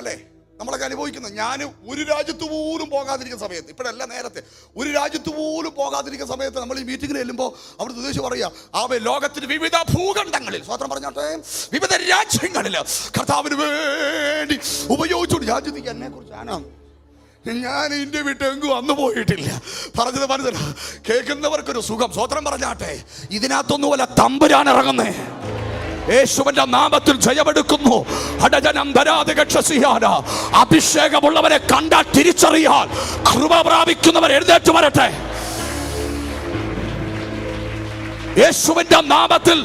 അല്ലേ? നമ്മളൊക്കെ അനുഭവിക്കുന്നത്. ഞാൻ ഒരു രാജ്യത്ത് പോലും പോകാതിരിക്കുന്ന സമയത്ത്, ഇപ്പോഴല്ല നേരത്തെ, ഒരു രാജ്യത്ത് പോലും പോകാതിരിക്കുന്ന സമയത്ത് നമ്മൾ ഈ മീറ്റിങ്ങിന് ചെല്ലുമ്പോൾ അവിടുത്തെ ഉദ്ദേശിച്ച് പറയുക, ലോകത്തിന് വിവിധ ഭൂഖണ്ഡങ്ങളിൽ, സ്വത്രം പറഞ്ഞാട്ടെ, വിവിധ രാജ്യങ്ങളിൽ കർത്താവിന് വേണ്ടി ഉപയോഗിച്ചു. ഞാൻ ചിന്തിക്കുക, എന്നെ കുറിച്ചാണ് ഞാൻ ഇന്ത്യ വിട്ട് എങ്കും അന്ന് പോയിട്ടില്ല. പറഞ്ഞത് മനസ്സിലാ, കേൾക്കുന്നവർക്കൊരു സുഖം. സ്വത്രം പറഞ്ഞാട്ടെ. ഇതിനകത്തൊന്നും വല്ല തമ്പുരാൻ ഇറങ്ങുന്നേ. യേശുവിന്റെ നാമത്തിൽ ജയമെടുക്കുന്നു. അഭിഷേകമുള്ളവരെ കണ്ടാൽ തിരിച്ചറിയാൻ കൃപ പ്രാപിക്കുന്നവർ എഴുന്നേറ്റ് വരട്ടെ. യേശുവിന്റെ നാമത്തിൽ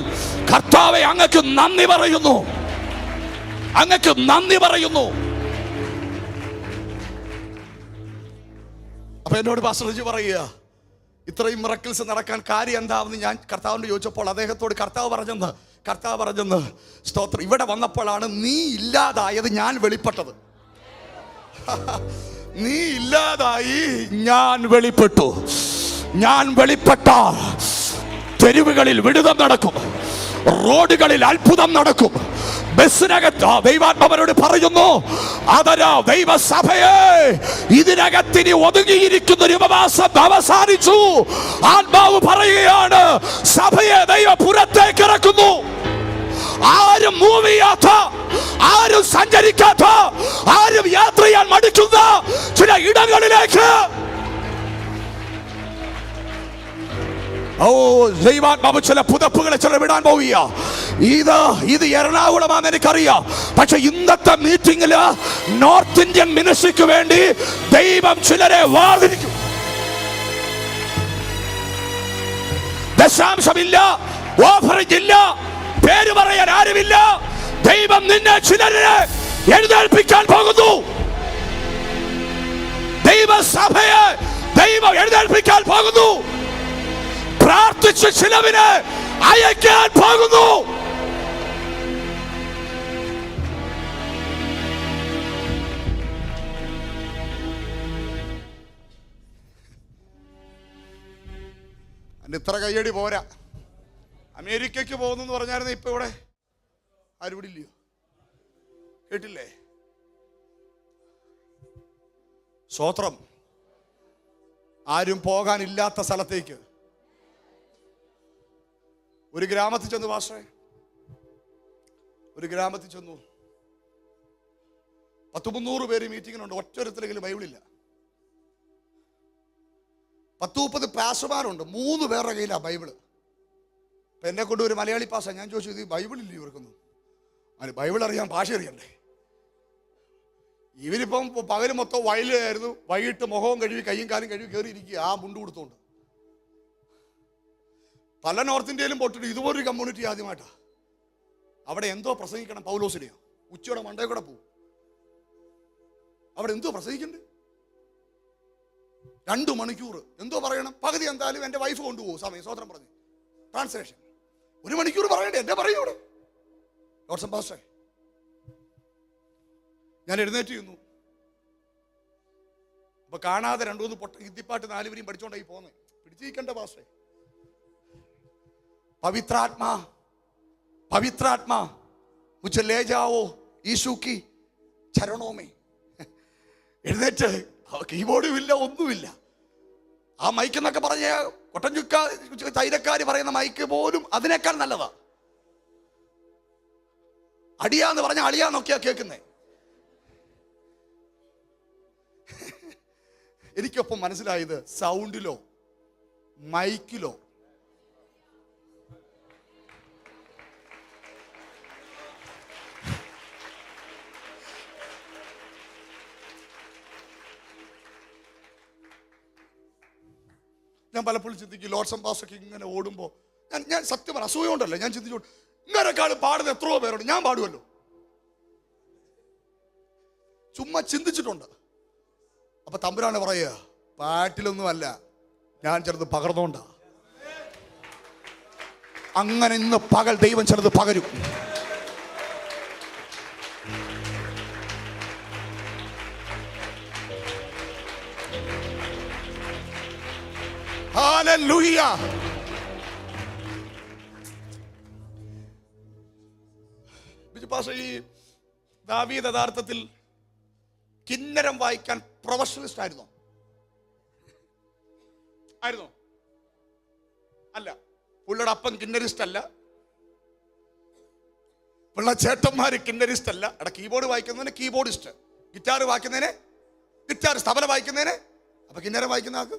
കർത്താവെ അങ്ങക്ക് നന്ദി പറയുന്നു, അങ്ങക്ക് നന്ദി പറയുന്നു. അപ്പൊ എന്നോട് പാസ്റ്റർ റജി പറയുക, ഇത്രയും മിറക്കിൾസ് നടക്കാൻ കാര്യം എന്താണെന്ന് ഞാൻ കർത്താവിനോട് ചോദിച്ചപ്പോൾ അദ്ദേഹത്തോട് കർത്താവ് പറഞ്ഞെന്ന് സ്തോത്രം, ഇവിടെ വന്നപ്പോഴാണ് നീ ഇല്ലാതായത്, ഞാൻ വെളിപ്പെട്ടത്. നീ ഇല്ലാതായി, ഞാൻ വെളിപ്പെട്ടു. ഞാൻ വെളിപ്പെട്ടാൽ തെരുവുകളിൽ വിടുതൽ നടക്കും, റോഡുകളിൽ അത്ഭുതം നടക്കും. ബസ്സിനകത്ത് ദൈവാത്മാവരോട് പറയുന്നു, അതര ദൈവസഭയെ, ഇതിനകത്തിന് ഒതുങ്ങിയിരിക്കുന്ന ഒരു ഉപവാസം അവസാനിച്ചു. ആത്മാവ് പറയുകയാണ്, സഭയെ ദൈവം പുറത്തേക്ക് ഇറക്കുന്നു. ആരും മൂവ് ചെയ്യാത്ത, ആരും സഞ്ചരിക്കാത്ത, ആരും യാത്ര ചെയ്യാൻ മടിക്കുന്ന ചില ഇടങ്ങളിലേക്ക് ദൈവാത്മാവ് ചില പുതപ്പുകളെ ചില വിടാൻ പോവുക. ഇത് എറണാകുളമാണെന്ന് എനിക്കറിയാം. പക്ഷെ ഇന്നത്തെ മീറ്റിംഗില് നോർത്ത് ഇന്ത്യൻ മിനിസ്ട്രിക്ക് വേണ്ടി ദൈവം ചിലരെ വാതിരിക്കും. ദശാംശമില്ല, ഓഫറിംഗ് ഇല്ല, പേര് പറയാൻ ആരുമില്ല. ദൈവം നിന്നെ ചിലരെ എഴുന്നേൽപ്പിക്കാൻ പോകുന്നു. ദൈവസഭയെ ദൈവം എഴുന്നേൽപ്പിക്കാൻ പോകുന്നു. പ്രാർത്ഥിച്ച് ചിലവിനെ അയക്കാൻ പോകുന്നു. ഇത്ര കയ്യടി പോരാ. അമേരിക്കയ്ക്ക് പോകുന്നു പറഞ്ഞായിരുന്നു. ഇപ്പൊ ഇവിടെ ആരും ഇവിടെ ഇല്ലയോ? കേട്ടില്ലേ? സ്തോത്രം. ആരും പോകാനില്ലാത്ത സ്ഥലത്തേക്ക് ഒരു ഗ്രാമത്തിൽ ചെന്നു. പാസ്റ്ററെ, ഒരു ഗ്രാമത്തിൽ ചെന്നു. 100-300 പേര് മീറ്റിങ്ങിനുണ്ട്. ഒറ്റൊരുത്തിലെങ്കിലും ബൈബിളില്ല. 10-30 പാസ്റ്റർമാരുണ്ട്. 3 പേരുടെ കയ്യിലാണ് ബൈബിള്. അപ്പം എന്നെ കൊണ്ട് ഒരു മലയാളി പാസ്റ്റർ, ഞാൻ ചോദിച്ചു, ഇത് ബൈബിളില്ല ഇവർക്കൊന്നും? അതിന് ബൈബിൾ അറിയാൻ, ഭാഷ അറിയണ്ടേ? ഇവരിപ്പം പകല് മൊത്തം വയലായിരുന്നു, വൈകിട്ട് മുഖവും കഴുകി കയ്യും കാലും കഴുകി കയറിയിരിക്കുക ആ മുണ്ട് കൊടുത്തോണ്ട്. പല നോർത്ത് ഇന്ത്യയിലും പൊട്ടിട്ട് ഇതുപോലൊരു കമ്മ്യൂണിറ്റി ആദ്യമായിട്ടാണ്. അവിടെ എന്തോ പ്രസംഗിക്കണം, പൗലോസിനെയോ ഉച്ചയുടെ മണ്ടേ കൂടെ പോകും. അവിടെ എന്തോ പ്രസംഗിക്കണ്ടേ? 2 മണിക്കൂർ എന്തോ പറയണം. പകുതി എന്തായാലും എൻ്റെ വൈഫ് കൊണ്ടുപോകും സമയം. സ്വതന്ത്രം പറഞ്ഞു ട്രാൻസ്ലേഷൻ 1 മണിക്കൂർ പറയണ്ടേ? എന്നെ പറയൂ അവിടെ. ലോട്ട്സം പാസ്റ്റേ, ഞാൻ എഴുന്നേറ്റ് ചെയ്യുന്നു. അപ്പൊ കാണാതെ 2-3 പൊട്ട ഹിന്ദിപ്പാട്ട് 4 പേരെയും പഠിച്ചോണ്ടായി പോന്നേ. പിടിച്ചിരിക്കണ്ട പാസ്റ്റേ. പവിത്രാത്മാ മുझे ले जाओ यीशु की चरणों में. എഴുന്നേറ്റ്, കീബോർഡും ഇല്ല, ഒന്നുമില്ല. ആ മൈക്ക് എന്നൊക്കെ പറഞ്ഞ കൊട്ടൻ ചുക്ക തൈരക്കാര് പറയുന്ന മൈക്ക് പോലും അതിനേക്കാൾ നല്ലതാ. അടിയാന്ന് പറഞ്ഞ അളിയാന്നൊക്കെയാ കേൾക്കുന്നേ. എനിക്കൊപ്പം മനസ്സിലായത് സൗണ്ടിലോ മൈക്കിലോ ഞാൻ പലപ്പോഴും ചിന്തിക്കും. ലോട്ട്സം പാസ്റ്റൊക്കെ ഇങ്ങനെ ഓടുമ്പോൾ ഞാൻ സത്യം പറഞ്ഞ അസൂയ കൊണ്ടല്ല, ഞാൻ ചിന്തിച്ചോണ്ട് ഇങ്ങനെക്കാളും പാടുന്ന എത്രയോ പേരുണ്ട്, ഞാൻ പാടുമല്ലോ. ചുമ്മാ ചിന്തിച്ചിട്ടുണ്ട്. അപ്പൊ തമ്പുരാണ് പറയുക, പാട്ടിലൊന്നുമല്ല, ഞാൻ ചിലത് പകർന്നോണ്ടാ. അങ്ങനെ ഇന്ന് പകൽ ദൈവം ചിലത് പകരും. ഹല്ലേലൂയ. ഈ ദാവീദ് യഥാർത്ഥത്തിൽ കിന്നരം വായിക്കാൻ പ്രൊഫഷണലിസ്റ്റ് ആയിരുന്നോ? അല്ല. പുള്ളിയുടെ അപ്പൻ കിന്നരിസ്റ്റ് അല്ല, പിള്ള ചേട്ടന്മാര് കിന്നരിസ്റ്റ് അല്ല. കീബോർഡ് വായിക്കുന്നതിന് കീബോർഡിസ്റ്റ്, ഗിറ്റാർ വായിക്കുന്നതിന് ഗിറ്റാർ തബല വായിക്കുന്നതിന്, അപ്പൊ കിന്നരം വായിക്കുന്ന ആൾക്ക്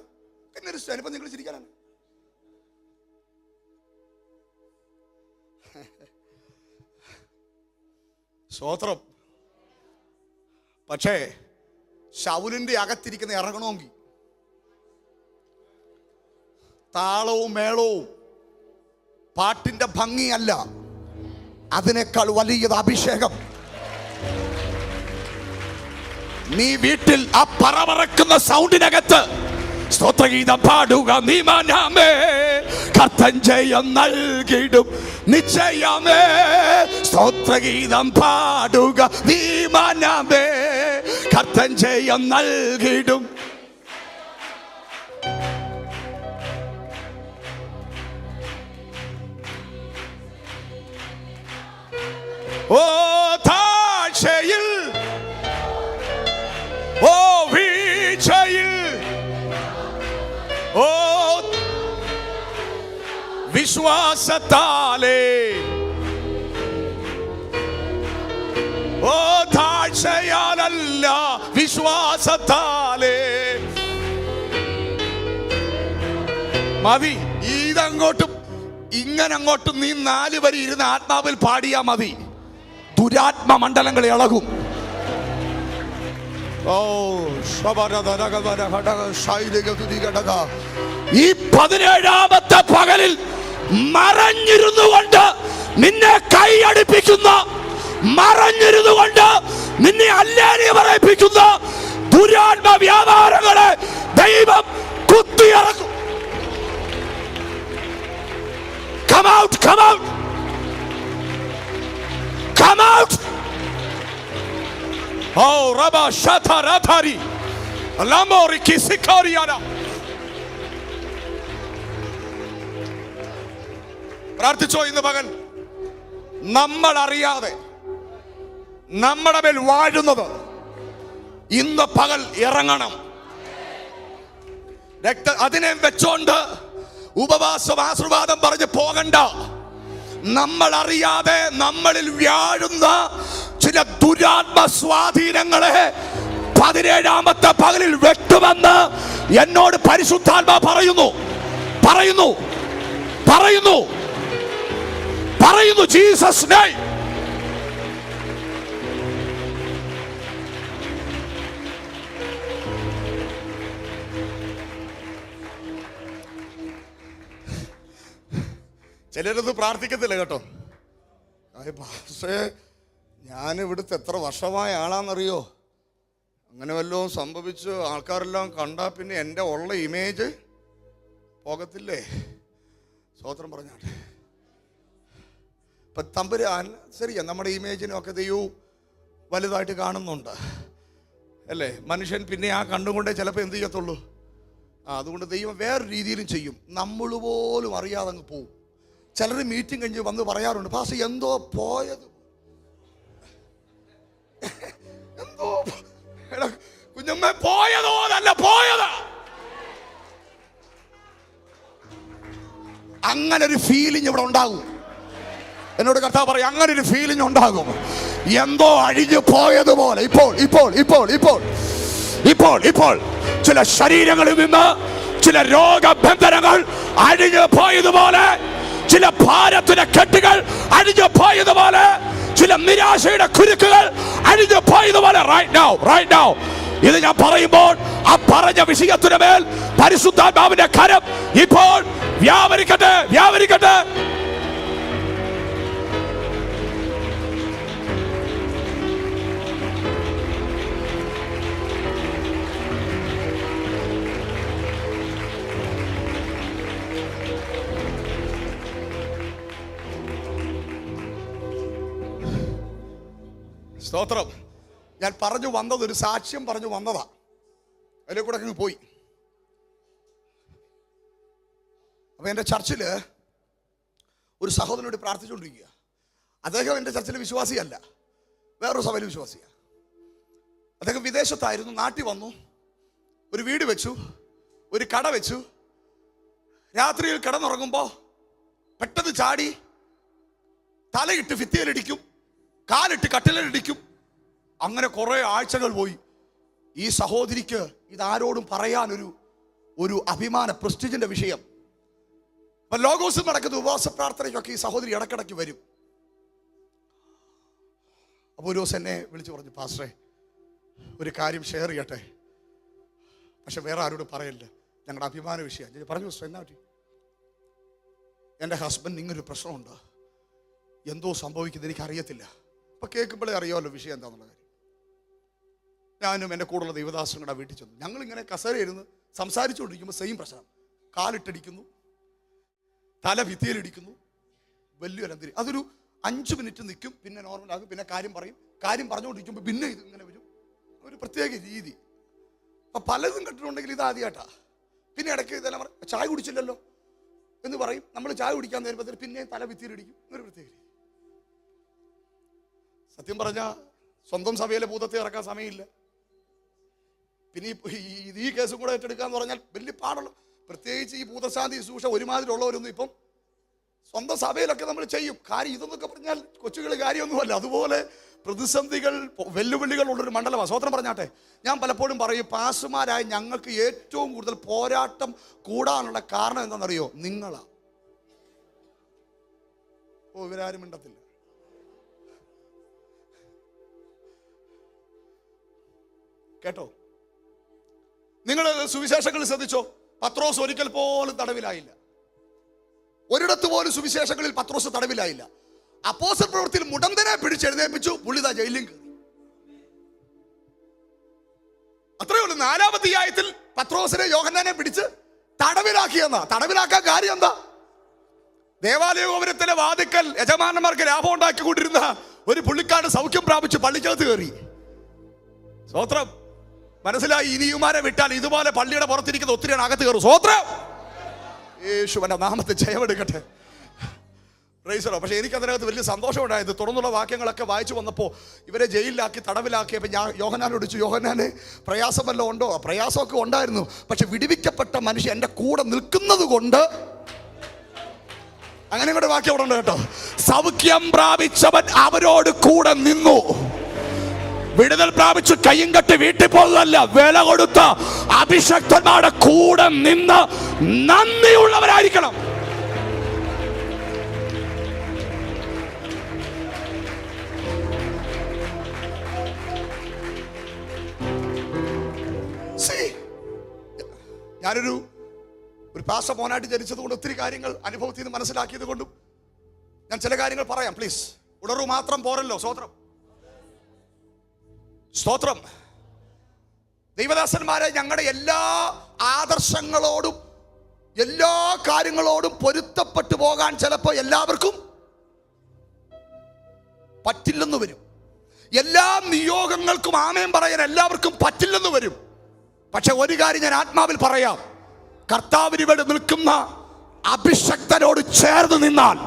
കിന്നര സ്റ്റൈൽ. ഇപ്പൊ നിങ്ങൾ ചിരിക്കാനാണ്. സ്തോത്രം. പക്ഷേ ശൗലിന്റെ അകത്തിരിക്കുന്ന ഇറങ്ങണമെങ്കിൽ താളവും മേളവും പാട്ടിന്റെ ഭംഗിയല്ല, അതിനേക്കാൾ വലിയത് അഭിഷേകം. നീ വീട്ടിൽ ആ പറവറക്കുന്ന സൗണ്ടിനകത്ത് സ്തോത്രഗീതം പാടുക. നീ മനമേ കർത്തൻ ജയം നൽകിടും നിശ്ചയമേ. സ്തോത്രഗീതം പാടുക. നീ മനമേ കർത്തൻ ജയം നൽകിടും. ഓ താഴ്ചയിൽ, ഓ വീഴ്ചയിൽ, ഓ വിശ്വാസത്താലേ, ഓ താഴ്ചയാലല്ല വിശ്വാസത്താലേ. മതി ഇതങ്ങോട്ടും ഇങ്ങനങ്ങോട്ടും നീ 4 വരി ഇരുന്ന് ആത്മാവിൽ പാടിയാ മതി. ദുരാത്മ മണ്ഡലങ്ങൾ ഇളകും. ഈ 17ാമത്തെ പകലിൽ മറഞ്ഞിരുന്നു കൊണ്ട് നിന്നെ കൈയടിപ്പിക്കുന്ന, മറഞ്ഞിരുന്നു കൊണ്ട് നിന്നെ അല്ലേനി പറയിപ്പിക്കുന്ന ദുരാത്മ വ്യാപാരങ്ങളെ ദൈവം കുത്തിയിറക്കും. Come out, come out, come out. Oh, Rabba Shata Rathari, Lamori Kisikariana. പ്രാർത്ഥിച്ചോ ഇന്ന് പകൽ. നമ്മൾ അറിയാതെ നമ്മുടെ മേൽ വാഴുന്നത് ഇന്ന് പകൽ ഇറങ്ങണം. അതിനെ വെച്ചോണ്ട് ഉപവാസം ആശീർവാദം പറഞ്ഞ് പോകണ്ട. നമ്മൾ അറിയാതെ നമ്മളിൽ വ്യാഴുന്ന ചില ദുരാത്മ സ്വാധീനങ്ങളെ 17ാമത്തെ പകലിൽ വെട്ടുമെന്ന് എന്നോട് പരിശുദ്ധാത്മാ പറയുന്നു, പറയുന്നു, പറയുന്നു, പറയുന്നു. Jesus name. ചിലരത് പ്രാർത്ഥിക്കത്തില്ല കേട്ടോ. പക്ഷേ ഞാൻ ഇവിടുത്തെ എത്ര വർഷമായ ആളാണെന്നറിയോ? അങ്ങനെ വല്ലതും സംഭവിച്ച് ആൾക്കാരെല്ലാം കണ്ടാൽ പിന്നെ എൻ്റെ ഉള്ള ഇമേജ് പോകത്തില്ലേ? സ്തോത്രം പറഞ്ഞാട്ടെ. ഇപ്പം തമ്പുരാൻ ശരിയാ, നമ്മുടെ ഇമേജിനൊക്കെ ദൈവവും വലുതായിട്ട് കാണുന്നുണ്ട് അല്ലേ? മനുഷ്യൻ പിന്നെ ആ കണ്ടുകൊണ്ടേ ചിലപ്പോൾ എന്ത് ചെയ്യത്തുള്ളൂ. അതുകൊണ്ട് ദൈവം വേറെ രീതിയിലും ചെയ്യും. നമ്മൾ പോലും അറിയാതെ അങ്ങ് പോവും. ചിലർ മീറ്റിംഗ് കഴിഞ്ഞ് വന്ന് പറയാറുണ്ട്, പാസ് എന്തോ പോയത്, എന്തോ കുഞ്ഞമ്മ പോയതോ അല്ല പോയത്. അങ്ങനെ ഒരു ഫീലിംഗ് ഇവിടെ ഉണ്ടാകും. എന്നോട് കർത്താവ് പറയും, അങ്ങനെ ഒരു ഫീലിംഗ് ഉണ്ടാകും. എന്തോ അഴിഞ്ഞു പോയതുപോലെ ഇപ്പോൾ ഇപ്പോൾ ഇപ്പോൾ ഇപ്പോൾ ഇപ്പോൾ ഇപ്പോൾ ചില ശരീരങ്ങളിൽ നിന്ന് ചില രോഗബന്ധനങ്ങൾ അഴിഞ്ഞു പോയതുപോലെ, ചില ഭാരത്തിന്റെ കെട്ടുകൾ അഴിഞ്ഞു പോയതുപോലെ, ചില നിരാശയുടെ കുരുക്കുകൾ അഴിഞ്ഞു പോയതുപോലെ. റൈറ്റ് നൗ ഇത് ഞാൻ പറയുമ്പോൾ ആ പറഞ്ഞ വിഷയത്തിന് മേൽ പരിശുദ്ധാത്മാവിന്റെ കരം ഇപ്പോൾ വ്യാപരിക്കട്ടെ, വ്യാപരിക്കട്ടെ. സ്തോത്രം. ഞാൻ പറഞ്ഞു വന്നത് ഒരു സാക്ഷ്യം പറഞ്ഞു വന്നതാ, അതിലെ കൂടെ അങ്ങ് പോയി. അപ്പൊ എൻ്റെ ചർച്ചിൽ ഒരു സഹോദരനോട് പ്രാർത്ഥിച്ചുകൊണ്ടിരിക്കുക. അദ്ദേഹം എൻ്റെ ചർച്ചിലെ വിശ്വാസിയല്ല, വേറൊരു സഭയിൽ വിശ്വാസിയാണ്. അദ്ദേഹം വിദേശത്തായിരുന്നു, നാട്ടിൽ വന്നു, ഒരു വീട് വെച്ചു, ഒരു കട വെച്ചു. രാത്രിയിൽ കിടന്നുറങ്ങുമ്പോൾ പെട്ടെന്ന് ചാടി തലയിട്ട് ഭിത്തിയിലിടിക്കും, കാലിട്ട് കട്ടിലിടിക്കും. അങ്ങനെ കുറെ ആഴ്ചകൾ പോയി. ഈ സഹോദരിക്ക് ഇതാരോടും പറയാൻ ഒരു അഭിമാന പ്രസ്റ്റിജിന്റെ വിഷയം. അപ്പൊ ലോഗോസിൽ നടക്കുന്ന ഉപവാസ പ്രാർത്ഥനയ്ക്കൊക്കെ ഈ സഹോദരി ഇടക്കിടയ്ക്ക് വരും. അപ്പോൾ ഒരു ദിവസം എന്നെ വിളിച്ചു പറഞ്ഞു, പാസ്റ്ററെ ഒരു കാര്യം ഷെയർ ചെയ്യട്ടെ, പക്ഷെ വേറെ ആരോടും പറയല്ല, ഞങ്ങളുടെ അഭിമാന വിഷയം. ഞാൻ പറഞ്ഞു, എന്നാ പറ്റി? എൻ്റെ ഹസ്ബൻഡ് ഇങ്ങനൊരു പ്രശ്നമുണ്ട്, എന്തോ സംഭവിക്കുന്നത് എനിക്കറിയത്തില്ല. അപ്പം കേൾക്കുമ്പോഴേ അറിയാമല്ലോ വിഷയം എന്താണെന്നുള്ള കാര്യം. ഞാനും എൻ്റെ കൂടെയുള്ള ദൈവദാസങ്ങളുടെ വീട്ടിൽ ചെന്നു. ഞങ്ങളിങ്ങനെ കസേരയിരുന്ന് സംസാരിച്ചുകൊണ്ടിരിക്കുമ്പോൾ സെയിം പ്രശ്നം. കാലിട്ടടിക്കുന്നു, തല ഭിത്തിയിലിടിക്കുന്നു, വലിയൊരു അന്തരീക്ഷം. അതൊരു 5 മിനിറ്റ് നിൽക്കും, പിന്നെ നോർമലാകും, പിന്നെ കാര്യം പറയും. കാര്യം പറഞ്ഞുകൊണ്ടിരിക്കുമ്പോൾ പിന്നെ ഇത് ഇങ്ങനെ വരും, ഒരു പ്രത്യേക രീതി. അപ്പം പലതും കണ്ടിട്ടുണ്ടെങ്കിൽ ഇത് ആദ്യമായിട്ടാ. പിന്നെ ഇടയ്ക്ക് ഇതെല്ലാം ചായ കുടിച്ചില്ലല്ലോ എന്ന് പറയും. നമ്മൾ ചായ കുടിക്കാൻ നേരത്തെ പിന്നെയും തല ഭിത്തിയിലിടിക്കും, ഒരു പ്രത്യേക രീതി. സത്യം പറഞ്ഞാൽ സ്വന്തം സഭയിലെ ഭൂതത്തെ ഇറക്കാൻ സമയമില്ല. പിന്നെ ഈ കേസും കൂടെ ഏറ്റെടുക്കാന്ന് പറഞ്ഞാൽ വലിയ പാടുള്ള, പ്രത്യേകിച്ച് ഈ ഭൂതശാന്തി ശുശ്രൂഷ ഒരുമാതിരി ഉള്ളവരൊന്നും ഇപ്പം സ്വന്തം സഭയിലൊക്കെ നമ്മൾ ചെയ്യും. കാര്യം ഇതെന്നൊക്കെ പറഞ്ഞാൽ കൊച്ചുകൾ കാര്യമൊന്നുമല്ല. അതുപോലെ പ്രതിസന്ധികൾ, വെല്ലുവിളികൾ ഉള്ളൊരു മണ്ഡലമാണ്. സ്വതന്ത്രം പറഞ്ഞാട്ടെ, ഞാൻ പലപ്പോഴും പറയും, പാസുമാരായ ഞങ്ങൾക്ക് ഏറ്റവും കൂടുതൽ പോരാട്ടം കൂടാനുള്ള കാരണം എന്താണെന്നറിയോ? നിങ്ങളാ. ഇവരാരും മിണ്ടത്തില്ല. കേട്ടോ? നിങ്ങൾ സുവിശേഷങ്ങൾ ശ്രദ്ധിച്ചോ? പത്രോസ് ഒരിക്കൽ പോലും തടവിലായില്ല. ഒരിടത്ത് പോലും സുവിശേഷങ്ങളിൽ പത്രോസ് തടവിലായില്ല. അപ്പോസ്തല പ്രവൃത്തിയിൽ മുടന്തനെ പിടിച്ചെഴുന്നേൽപ്പിച്ചു, പുള്ളിതാ ജയിലിൽ കയറി. അത്രയേ ഉള്ളൂ. 4-ാമത്തെ അധ്യായത്തിൽ പത്രോസിനെ യോഹന്നാനെ പിടിച്ച് തടവിലാക്കിയെന്നാ. തടവിലാക്കാൻ കാര്യം എന്താ? ദേവാലയ ഗോപുരത്തിലെ വാതിക്കൽ യജമാനന്മാർക്ക് ലാഭം ഉണ്ടാക്കിക്കൊണ്ടിരുന്ന ഒരു പുള്ളിക്കാട് സൗഖ്യം പ്രാപിച്ച് പള്ളിക്കകത്ത് കയറി. സ്തോത്രം. മനസ്സിലായി? ഇനിയുമാരെ വിട്ടാൽ ഇതുപോലെ പള്ളിയുടെ പുറത്തിരിക്കുന്ന ഒത്തിരിയാണ് അകത്ത് കയറും. സ്തോത്രം. യേശുവിന്റെ നാമത്തിൽ ജയമെടുക്കട്ടെ. പ്രൈസറോ. പക്ഷെ എനിക്ക് അതിനകത്ത് വലിയ സന്തോഷം ഉണ്ടായത്, തുടർന്നുള്ള വാക്യങ്ങളൊക്കെ വായിച്ചു വന്നപ്പോൾ ഇവരെ ജയിലിലാക്കി, തടവിലാക്കിയപ്പോൾ ഞാൻ യോഹന്നാനോട് ചോദിച്ചു, യോഹന്നാനെ പ്രയാസം വല്ലതും ഉണ്ടോ? പ്രയാസമൊക്കെ ഉണ്ടായിരുന്നു, പക്ഷെ വിടുവിക്കപ്പെട്ട മനുഷ്യൻ എൻ്റെ കൂടെ നിൽക്കുന്നത് കൊണ്ട്, അങ്ങനെ കൂടെ വാക്യം അവിടെ ഉണ്ട് കേട്ടോ. സൗഖ്യം പ്രാപിച്ചവൻ അവരോട് കൂടെ നിന്നു. വിടുതൽ പ്രാപിച്ച് കയ്യും കെട്ടി വീട്ടിൽ പോകുന്നതല്ല, വില കൊടുത്ത അഭിഷക്തന്മാരുടെ കൂടെ നിന്ന് നന്ദിയുള്ളവരായിരിക്കണം. ഞാനൊരു പാസ്റ്റർ മോനായിട്ട് ജനിച്ചത് കൊണ്ട് ഒത്തിരി കാര്യങ്ങൾ അനുഭവത്തിൽ നിന്ന് മനസ്സിലാക്കിയത് കൊണ്ടും ഞാൻ ചില കാര്യങ്ങൾ പറയാം. പ്ലീസ്. ഉണർവ് മാത്രം പോരല്ലോ. സ്തോത്രം. സ്തോത്രം. ദൈവദാസന്മാരെ, ഞങ്ങളുടെ എല്ലാ ആദർശങ്ങളോടും എല്ലാ കാര്യങ്ങളോടും പൊരുത്തപ്പെട്ടു പോകാൻ ചിലപ്പോൾ എല്ലാവർക്കും പറ്റില്ലെന്ന് വരും. എല്ലാ നിയോഗങ്ങൾക്കും ആമേൻ പറയാൻ എല്ലാവർക്കും പറ്റില്ലെന്ന് വരും. പക്ഷെ ഒരു കാര്യം ഞാൻ ആത്മാവിൽ പറയാം, കർത്താവിന് ഇവിടെ നിൽക്കുന്ന അഭിഷക്തനോട് ചേർന്ന് നിന്നാൽ,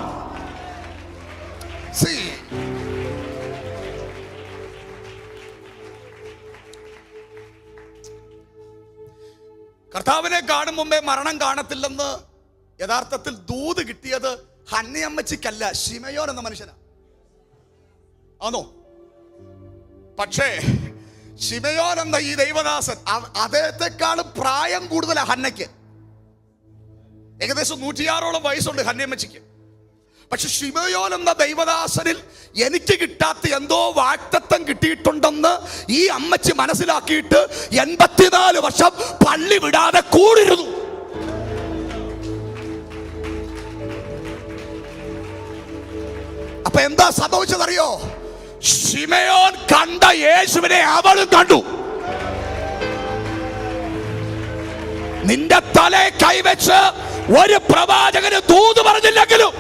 കർത്താവിനെ കാണും മുമ്പേ മരണം കാണത്തില്ലെന്ന് യഥാർത്ഥത്തിൽ ദൂത് കിട്ടിയത് ഹന്നയമ്മച്ചിക്കല്ല, ശിമയോൻ എന്ന മനുഷ്യനാ. ആണോ? പക്ഷേ ശിമയോൻ എന്ന ഈ ദൈവദാസൻ, അദ്ദേഹത്തെക്കാളും പ്രായം കൂടുതലാ ഹന്നയ്ക്ക്. ഏകദേശം 106ഓളം വയസ്സുണ്ട് ഹന്നയമ്മച്ചിക്ക്. പക്ഷെ ശിമയോൻ എന്ന ദൈവദാസനിൽ എനിക്ക് കിട്ടാത്ത എന്തോ വാക്തത്വം കിട്ടിയിട്ടുണ്ടെന്ന് ഈ അമ്മച്ചി മനസ്സിലാക്കിയിട്ട് 84 വർഷം പള്ളി വിടാതെ കൂടിരുന്നു. അപ്പൊ എന്താ സംഭവിച്ചതറിയോ? ശിമയോൻ കണ്ട യേശുവിനെ അവളും കണ്ടു. നിന്റെ തലയെ കൈവച്ച് ഒരു പ്രവാചകന് ദൂത് പറഞ്ഞില്ലെങ്കിലും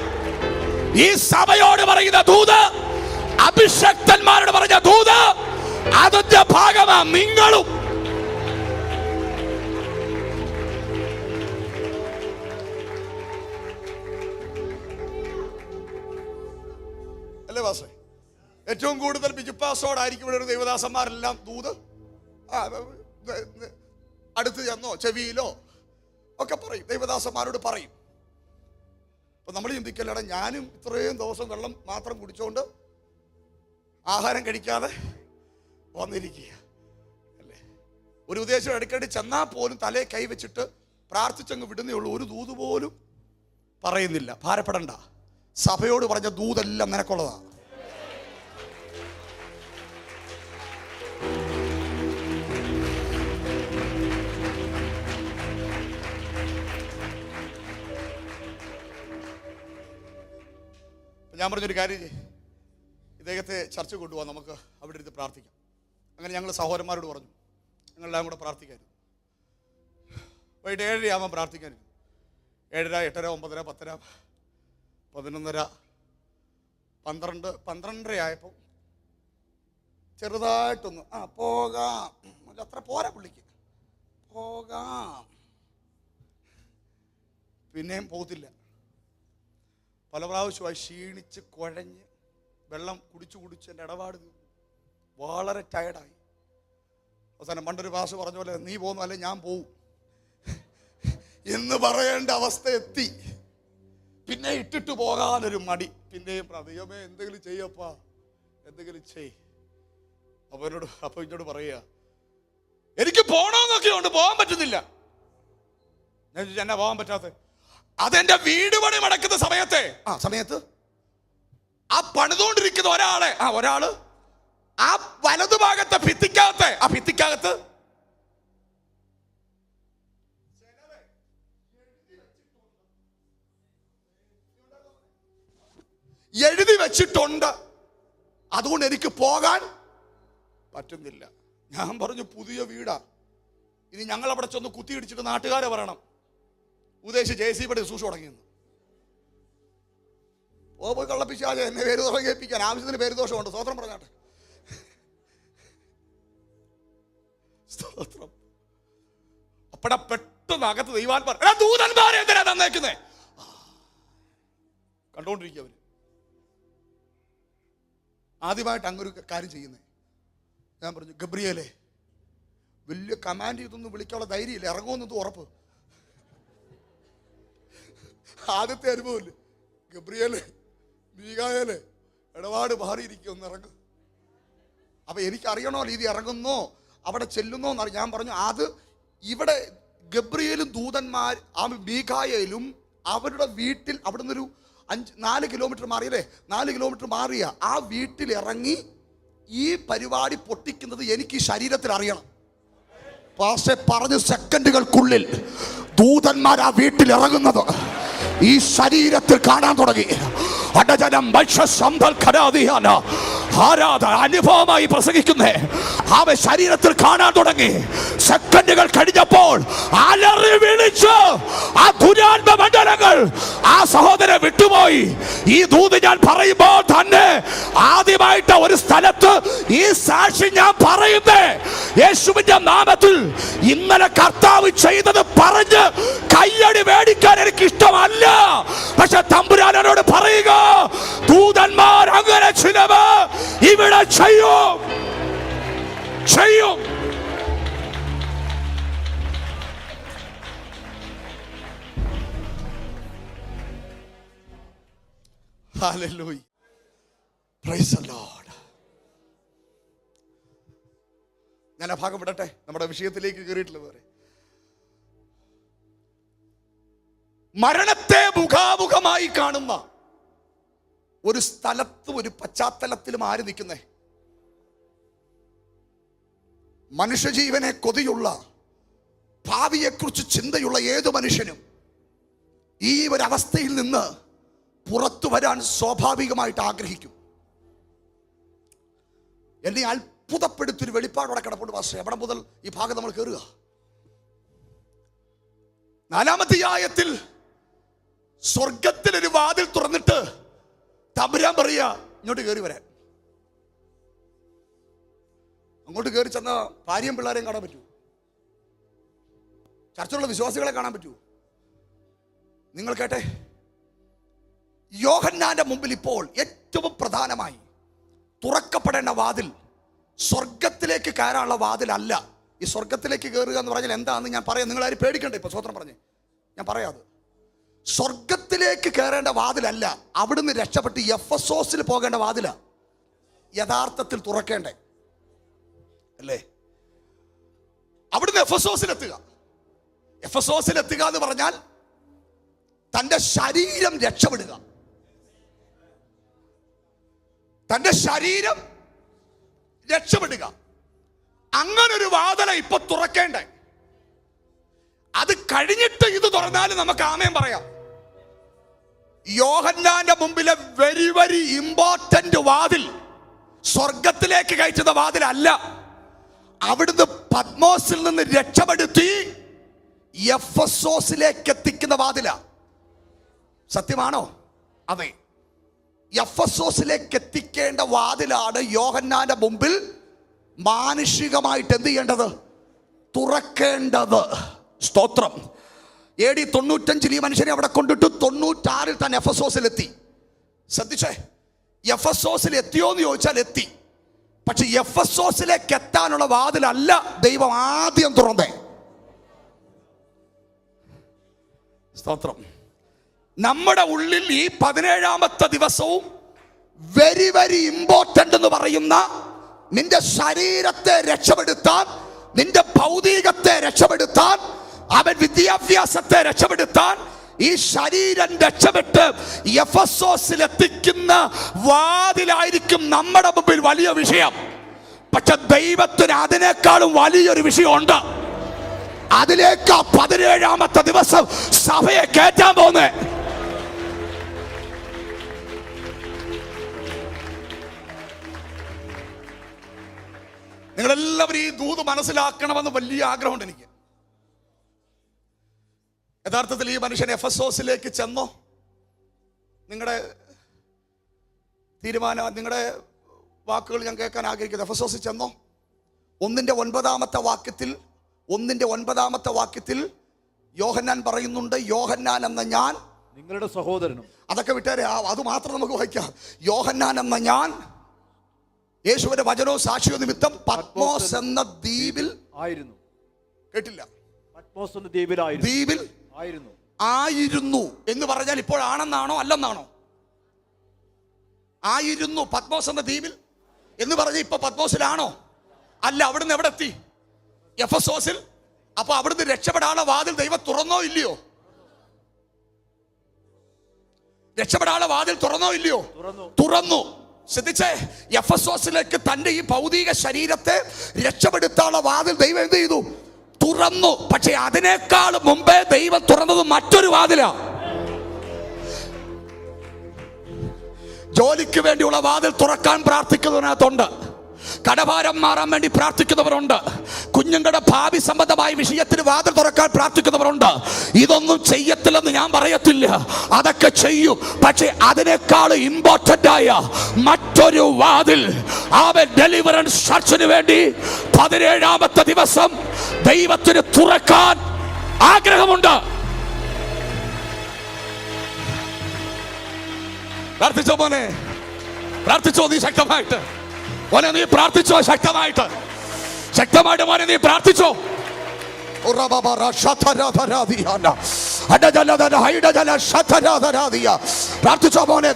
ഈ സഭയോട് പറയുന്ന ദൂത്, അഭിഷക്തന്മാരോട് പറഞ്ഞ ദൂത്, അതിന്റെ ഭാഗമാ നിങ്ങളും. അല്ലേ വാസേ? ഏറ്റവും കൂടുതൽ ബിജുപ്പാസോടായിരിക്കും ഇവിടെ ഒരു ദൈവദാസന്മാരെല്ലാം ദൂത് അടുത്ത് ചെന്നോ ചെവിയിലോ ഒക്കെ പറയും, ദൈവദാസന്മാരോട് പറയും. അപ്പൊ നമ്മൾ ചിന്തിക്കല്ലട, ഞാനും ഇത്രയും ദിവസം വെള്ളം മാത്രം കുടിച്ചുകൊണ്ട് ആഹാരം കഴിക്കാതെ വന്നിരിക്കുക അല്ലേ? ഒരു ഉദ്ദേശം ഇടയ്ക്കിടെ ചെന്നാൽ പോലും തലയെ കൈവച്ചിട്ട് പ്രാർത്ഥിച്ചങ്ങ് വിടുന്നേ ഉള്ളൂ. ഒരു ദൂത് പോലും പറയുന്നില്ല. ഭാരപ്പെടണ്ട, സഭയോട് പറഞ്ഞ ദൂതെല്ലാം നിനക്കുള്ളതാണ്. ഞാൻ പറഞ്ഞൊരു കാര്യം ചെയ്യ്, ഇദ്ദേഹത്തെ ചർച്ച കൊണ്ടുപോകാം, നമുക്ക് അവിടെ ഇരുന്ന് പ്രാർത്ഥിക്കാം. അങ്ങനെ ഞങ്ങൾ സഹോദരന്മാരോട് പറഞ്ഞു ഞങ്ങളെല്ലാം കൂടെ പ്രാർത്ഥിക്കായിരുന്നു. വൈകിട്ട് 7:30 ആവാൻ പ്രാർത്ഥിക്കാനിരുന്നു. 7:30, 8:30, 9:30, 10:30, 11:30, 12, 12:30 ആയപ്പോൾ ചെറുതായിട്ടൊന്ന് പോകാം, അത്ര പോരാ പുള്ളിക്ക്, പോകാം. പിന്നെയും പോകത്തില്ല. പല പ്രാവശ്യമായി ക്ഷീണിച്ച് കുഴഞ്ഞ് വെള്ളം കുടിച്ച് എൻ്റെ ഇടപാട് വളരെ ടയർഡായി. അവസാനം പണ്ടൊരു ഭാഷ പറഞ്ഞ പോലെ നീ പോകുന്നു അല്ലെ ഞാൻ പോവും എന്ന് പറയേണ്ട അവസ്ഥ എത്തി. പിന്നെ ഇട്ടിട്ട് പോകാനൊരു മടി. പിന്നെയും ദൈവമേ എന്തെങ്കിലും ചെയ്യപ്പാ, എന്തെങ്കിലും ചെയ്. അപ്പൊ എന്നോട് പറയുക, എനിക്ക് പോകണമെന്നൊക്കെ ഉണ്ട്, പോകാൻ പറ്റുന്നില്ല. ഞാൻ ചോദിച്ചു എന്നാ പോകാൻ പറ്റാത്ത? അതെന്റെ വീട് പണി നടക്കുന്ന സമയത്ത് ആ പണിതുകൊണ്ടിരിക്കുന്ന ഒരാള് ആ വലതുഭാഗത്തെ ഭിത്തിക്കകത്ത് എഴുതി വെച്ചിട്ടുണ്ട്. അതുകൊണ്ട് എനിക്ക് പോകാൻ പറ്റുന്നില്ല. ഞാൻ പറഞ്ഞു പുതിയ വീടാ, ഇനി ഞങ്ങൾ അവിടെ ചെന്ന് കുത്തിയിടിച്ചിട്ട് നാട്ടുകാരെ പറയണം ഉദ്ദേശിച്ച് JCB സൂക്ഷിച്ചു തുടങ്ങിയെന്ന്. പോയി കള്ളപ്പിച്ചാതെ എന്നെ പേരുദോഷം കേൾപ്പിക്കാൻ ആവശ്യത്തിന് പേരുദോഷമുണ്ട്. സ്തോത്രം പറഞ്ഞാട്ടെ, സ്തോത്രം. അപ്പഴ പെട്ടെന്ന് അകത്ത് ദൈവാത്മാർ ദൂതന്മാരെ എന്തിനാ തന്നേക്കുന്നേ കണ്ടോണ്ടിരിക്കുക. അവര് ആദ്യമായിട്ട് അങ്ങൊരു കാര്യം ചെയ്യുന്നേ. ഞാൻ പറഞ്ഞു ഗബ്രിയേലേ, വലിയ കമാൻഡ് ചെയ്തൊന്നും വിളിക്കാനുള്ള ധൈര്യമില്ല, ഇറങ്ങുമെന്നത് ഉറപ്പ്. ആദ്യത്തെ അനുഭവമില്ലേ, ഗബ്രിയേലേ മീകായേലേ ഇടപാട് മാറിയിരിക്കും, ഒന്ന് ഇറങ്ങും. അപ്പൊ എനിക്കറിയണമല്ലോ ഇത് ഇറങ്ങുന്നോ അവിടെ ചെല്ലുന്നോ എന്നറിയാം. ഞാൻ പറഞ്ഞു അത് ഇവിടെ ഗബ്രിയേലും ദൂതന്മാർ ആ മീകായേലും അവരുടെ വീട്ടിൽ അവിടെ നിന്നൊരു 4 കിലോമീറ്റർ മാറിയല്ലേ, 4 കിലോമീറ്റർ മാറിയ ആ വീട്ടിൽ ഇറങ്ങി ഈ പരിപാടി പൊട്ടിക്കുന്നത് എനിക്ക് ഈ ശരീരത്തിൽ അറിയണം. പക്ഷെ പറഞ്ഞ സെക്കൻഡുകൾക്കുള്ളിൽ ദൂതന്മാർ ആ വീട്ടിൽ ഇറങ്ങുന്നത് ഈ ശരീരത്തിൽ കാണാൻ തുടങ്ങി. അനുഭവമായി പ്രസംഗിക്കുന്നേ അവ ശരീരത്തിൽ കാണാൻ തുടങ്ങി. സെക്കൻഡുകൾ കഴിഞ്ഞപ്പോൾ അലറി വിളിച്ച് ആ ദുരാത്മ മണ്ഡലങ്ങൾ ആ സഹോദരൻ വിട്ടുപോയി. ഈ ദൂത് ഞാൻ പറയുമ്പോൾ തന്നെ ആദ്യമായിട്ട് ഒരു സ്ഥലത്ത് ഈ സാക്ഷി ഞാൻ പറയുന്നേ യേശുവിന്റെ നാമത്തിൽ ഇന്നലെ കർത്താവ് ചെയ്തത് പറഞ്ഞ് കയ്യടി മേടിക്കാൻ എനിക്ക് ഇഷ്ടമല്ല. പക്ഷെ തമ്പുരാനോട് പറയുക, ദൂതന്മാർ അങ്ങനെ ചിലവ് ഇവിടെ ചെയ്യും. Hallelujah. Praise the Lord. ഞാൻ ആ ഭാഗം വിടട്ടെ, നമ്മുടെ വിഷയത്തിലേക്ക് കയറിയിട്ടുള്ളത് വരെ. മരണത്തെ മുഖാമുഖമായി കാണുന്ന ഒരു സ്ഥലത്തും ഒരു പശ്ചാത്തലത്തിലും ആര് നിൽക്കുന്നേ? മനുഷ്യജീവനെ കൊതിയുള്ള, ഭാവിയെക്കുറിച്ച് ചിന്തയുള്ള ഏതു മനുഷ്യനും ഈ ഒരു അവസ്ഥയിൽ നിന്ന് പുറത്തു വരാൻ സ്വാഭാവികമായിട്ട് ആഗ്രഹിക്കും. എന്നെ അത്ഭുതപ്പെടുത്തൊരു വെളിപ്പാടോടെ കിടപ്പുണ്ട് പാസ്റ്റർ. എവിടെ മുതൽ ഈ ഭാഗം നമ്മൾ കയറുക? 4-ാമത്തെ അധ്യായത്തിൽ സ്വർഗത്തിൽ ഒരു വാതിൽ തുറന്നിട്ട് തമ്പുരാൻ പറയുക ഇങ്ങോട്ട് കയറി വരാൻ. അങ്ങോട്ട് കയറി ചെന്ന ഭാര്യയും പിള്ളേരെയും കാണാൻ പറ്റൂ? ചർച്ചിലുള്ള വിശ്വാസികളെ കാണാൻ പറ്റൂ? നിങ്ങൾ കേട്ടെ, യോഹന്നാന്റെ മുമ്പിൽ ഇപ്പോൾ ഏറ്റവും പ്രധാനമായി തുറക്കപ്പെടേണ്ട വാതിൽ സ്വർഗത്തിലേക്ക് കയറാനുള്ള വാതിലല്ല. ഈ സ്വർഗത്തിലേക്ക് കയറുക എന്ന് പറഞ്ഞാൽ എന്താണെന്ന് ഞാൻ പറയാം. നിങ്ങളാരും പേടിക്കണ്ട. ഇപ്പൊ സ്വത്രം പറഞ്ഞേ ഞാൻ പറയാതെ. സ്വർഗത്തിലേക്ക് കയറേണ്ട വാതിലല്ല, അവിടുന്ന് രക്ഷപ്പെട്ട് എഫെസോസിൽ പോകേണ്ട വാതില യഥാർത്ഥത്തിൽ തുറക്കേണ്ടേ അല്ലേ? അവിടുന്ന് എഫെസോസിലെത്തുക. എഫെസോസിലെത്തുക എന്ന് പറഞ്ഞാൽ തൻ്റെ ശരീരം രക്ഷപ്പെടുക. തൻ്റെ ശരീരം രക്ഷപ്പെടുക. അങ്ങനൊരു വാതില ഇപ്പൊ തുറക്കേണ്ടേ. അത് കഴിഞ്ഞിട്ട് ഇത് തുറന്നാലും നമുക്ക് ആമേൻ പറയാം. യോഹന്നാന്റെ മുമ്പിലെ വെരി വെരി ഇമ്പോർട്ടന്റ് വാതിൽ സ്വർഗത്തിലേക്ക് കയറ്റുന്ന വാതിലല്ല. അവിടുന്ന് പത്മോസിൽ നിന്ന് രക്ഷപ്പെടുത്തി എഫെസോസിലേക്ക് എത്തിക്കുന്ന വാതില. സത്യമാണോ? അതെ, എഫെസോസിലേക്ക് എത്തിക്കേണ്ട വാതിലാണ് യോഹന്നാന്റെ മുമ്പിൽ മാനുഷികമായിട്ട് എന്ത് ചെയ്യേണ്ടത്? തുറക്കേണ്ടത്. സ്തോത്രം. AD 95 ഈ മനുഷ്യനെ അവിടെ കൊണ്ടിട്ട് 96 തന്നെ എഫെസോസിലെത്തി. ശ്രദ്ധിച്ചേ, എഫെസോസിൽ എത്തിയോ എന്ന് ചോദിച്ചാൽ എത്തി. പക്ഷെ എഫെസോസിലേക്ക് എത്താനുള്ള വാതിലല്ല ദൈവം ആദ്യം തുറന്നേ. സ്തോത്രം. നമ്മുടെ ഉള്ളിൽ ഈ 17ാമത്തെ ദിവസവും വെരി വെരി ഇമ്പോർട്ടന്റ് എന്ന് പറയുന്ന നിന്റെ ശരീരത്തെ രക്ഷപ്പെടുത്താൻ, നിന്റെ ഭൗതികത്തെ രക്ഷപ്പെടുത്താൻ, അവൻ വിദ്യാഭ്യാസത്തെ രക്ഷപ്പെടുത്താൻ, ഈ ശരീരം രക്ഷപ്പെട്ട് എഫെസോസിൽ എത്തിക്കുന്ന വാതിലായിരിക്കും നമ്മുടെ മുമ്പിൽ വലിയ വിഷയം. പക്ഷെ ദൈവത്തിന് അതിനേക്കാളും വലിയൊരു വിഷയമുണ്ട്. അതിലേക്ക് 17ാമത്തെ ദിവസം സഭയെ കയറ്റാൻ പോകുന്നേ. നിങ്ങളെല്ലാവരും ഈ ദൂത് മനസ്സിലാക്കണമെന്ന് വലിയ ആഗ്രഹമുണ്ട് എനിക്ക്. യഥാർത്ഥത്തിൽ ഈ മനുഷ്യൻ എഫെസോസിലേക്ക് ചെന്നോ? നിങ്ങളുടെ തീരുമാനം, നിങ്ങളുടെ വാക്കുകൾ ഞാൻ കേൾക്കാൻ ആഗ്രഹിക്കുന്നു. എഫെസോസിൽ ചെന്നോ? 1:9 വാക്യത്തിൽ യോഹന്നാൻ പറയുന്നുണ്ട്, യോഹന്നാൻ എന്ന ഞാൻ നിങ്ങളുടെ സഹോദരനും. അതൊക്കെ വിട്ടേരെ, അത് മാത്രം നമുക്ക് വായിക്കാം. യോഹന്നാൻ എന്ന ഞാൻ യേശുവിന്റെ വചനവും സാക്ഷിയോ നിമിത്തം പത്മോസ് എന്ന ദ്വീപിൽ ആയിരുന്നു. കേട്ടില്ല? പത്മോസ് എന്ന ദ്വീപിൽ ആയിരുന്നു എന്ന് പറഞ്ഞാൽ ഇപ്പോഴാണെന്നാണോ അല്ലെന്നാണോ? ആയിരുന്നു പത്മോസ് എന്ന ദ്വീപിൽ എന്ന് പറഞ്ഞാൽ ഇപ്പൊ പത്മോസിലാണോ? അല്ല. അവിടുന്ന് എവിടെ എത്തി? എഫെസോസിൽ. അപ്പൊ അവിടുന്ന് രക്ഷപ്പെടാനുള്ള വാതിൽ ദൈവം തുറന്നോ ഇല്ലയോ? രക്ഷപ്പെടാനുള്ള വാതിൽ തുറന്നോ ഇല്ലയോ? തുറന്നു. ശ്രദ്ധിച്ചേ, എഫെസോസിലേക്ക് തന്റെ ഈ ഭൗതിക ശരീരത്തെ രക്ഷപ്പെടുത്താനുള്ള വാതിൽ ദൈവം എന്ത് ചെയ്തു? തുറന്നു. പക്ഷെ അതിനേക്കാൾ മുമ്പേ ദൈവം തുറന്നത് മറ്റൊരു വാതിലാ. ജോലിക്ക് വേണ്ടിയുള്ള വാതിൽ തുറക്കാൻ പ്രാർത്ഥിക്കുന്നതിനകത്തുണ്ട്. കടഭാരം മാറാൻ വേണ്ടി പ്രാർത്ഥിക്കുന്നവരുണ്ട്. കുഞ്ഞുങ്ങളുടെ ഭാവി സംബന്ധമായ വിഷയത്തിന് വാതിൽ തുറക്കാൻ പ്രാർത്ഥിക്കുന്നവരുണ്ട്. ഇതൊന്നും ചെയ്യത്തില്ലെന്ന് ഞാൻ പറയത്തില്ല, അതൊക്കെ ചെയ്യും. പക്ഷെ അതിനേക്കാൾ ഇമ്പോർട്ടന്റ് ആയ മറ്റൊരു വാതിൽ, അവൻ ഡെലിവറൻസ് ചർച്ചിന് വേണ്ടി 17ാമത്തെ ദിവസം ദൈവത്തിന് തുറക്കാൻ ആഗ്രഹമുണ്ട്. പ്രാർത്ഥിച്ചോ മോനെ? പ്രാർത്ഥിച്ചോ നീ ശക്തമായിട്ട്? മോനെ നീ പ്രാർത്ഥിച്ചോ ശക്തമായിട്ട്? ശക്തമായിട്ട് മോനെ നീ പ്രാർത്ഥിച്ചോ? പ്രാർത്ഥിച്ചോ മോനെ?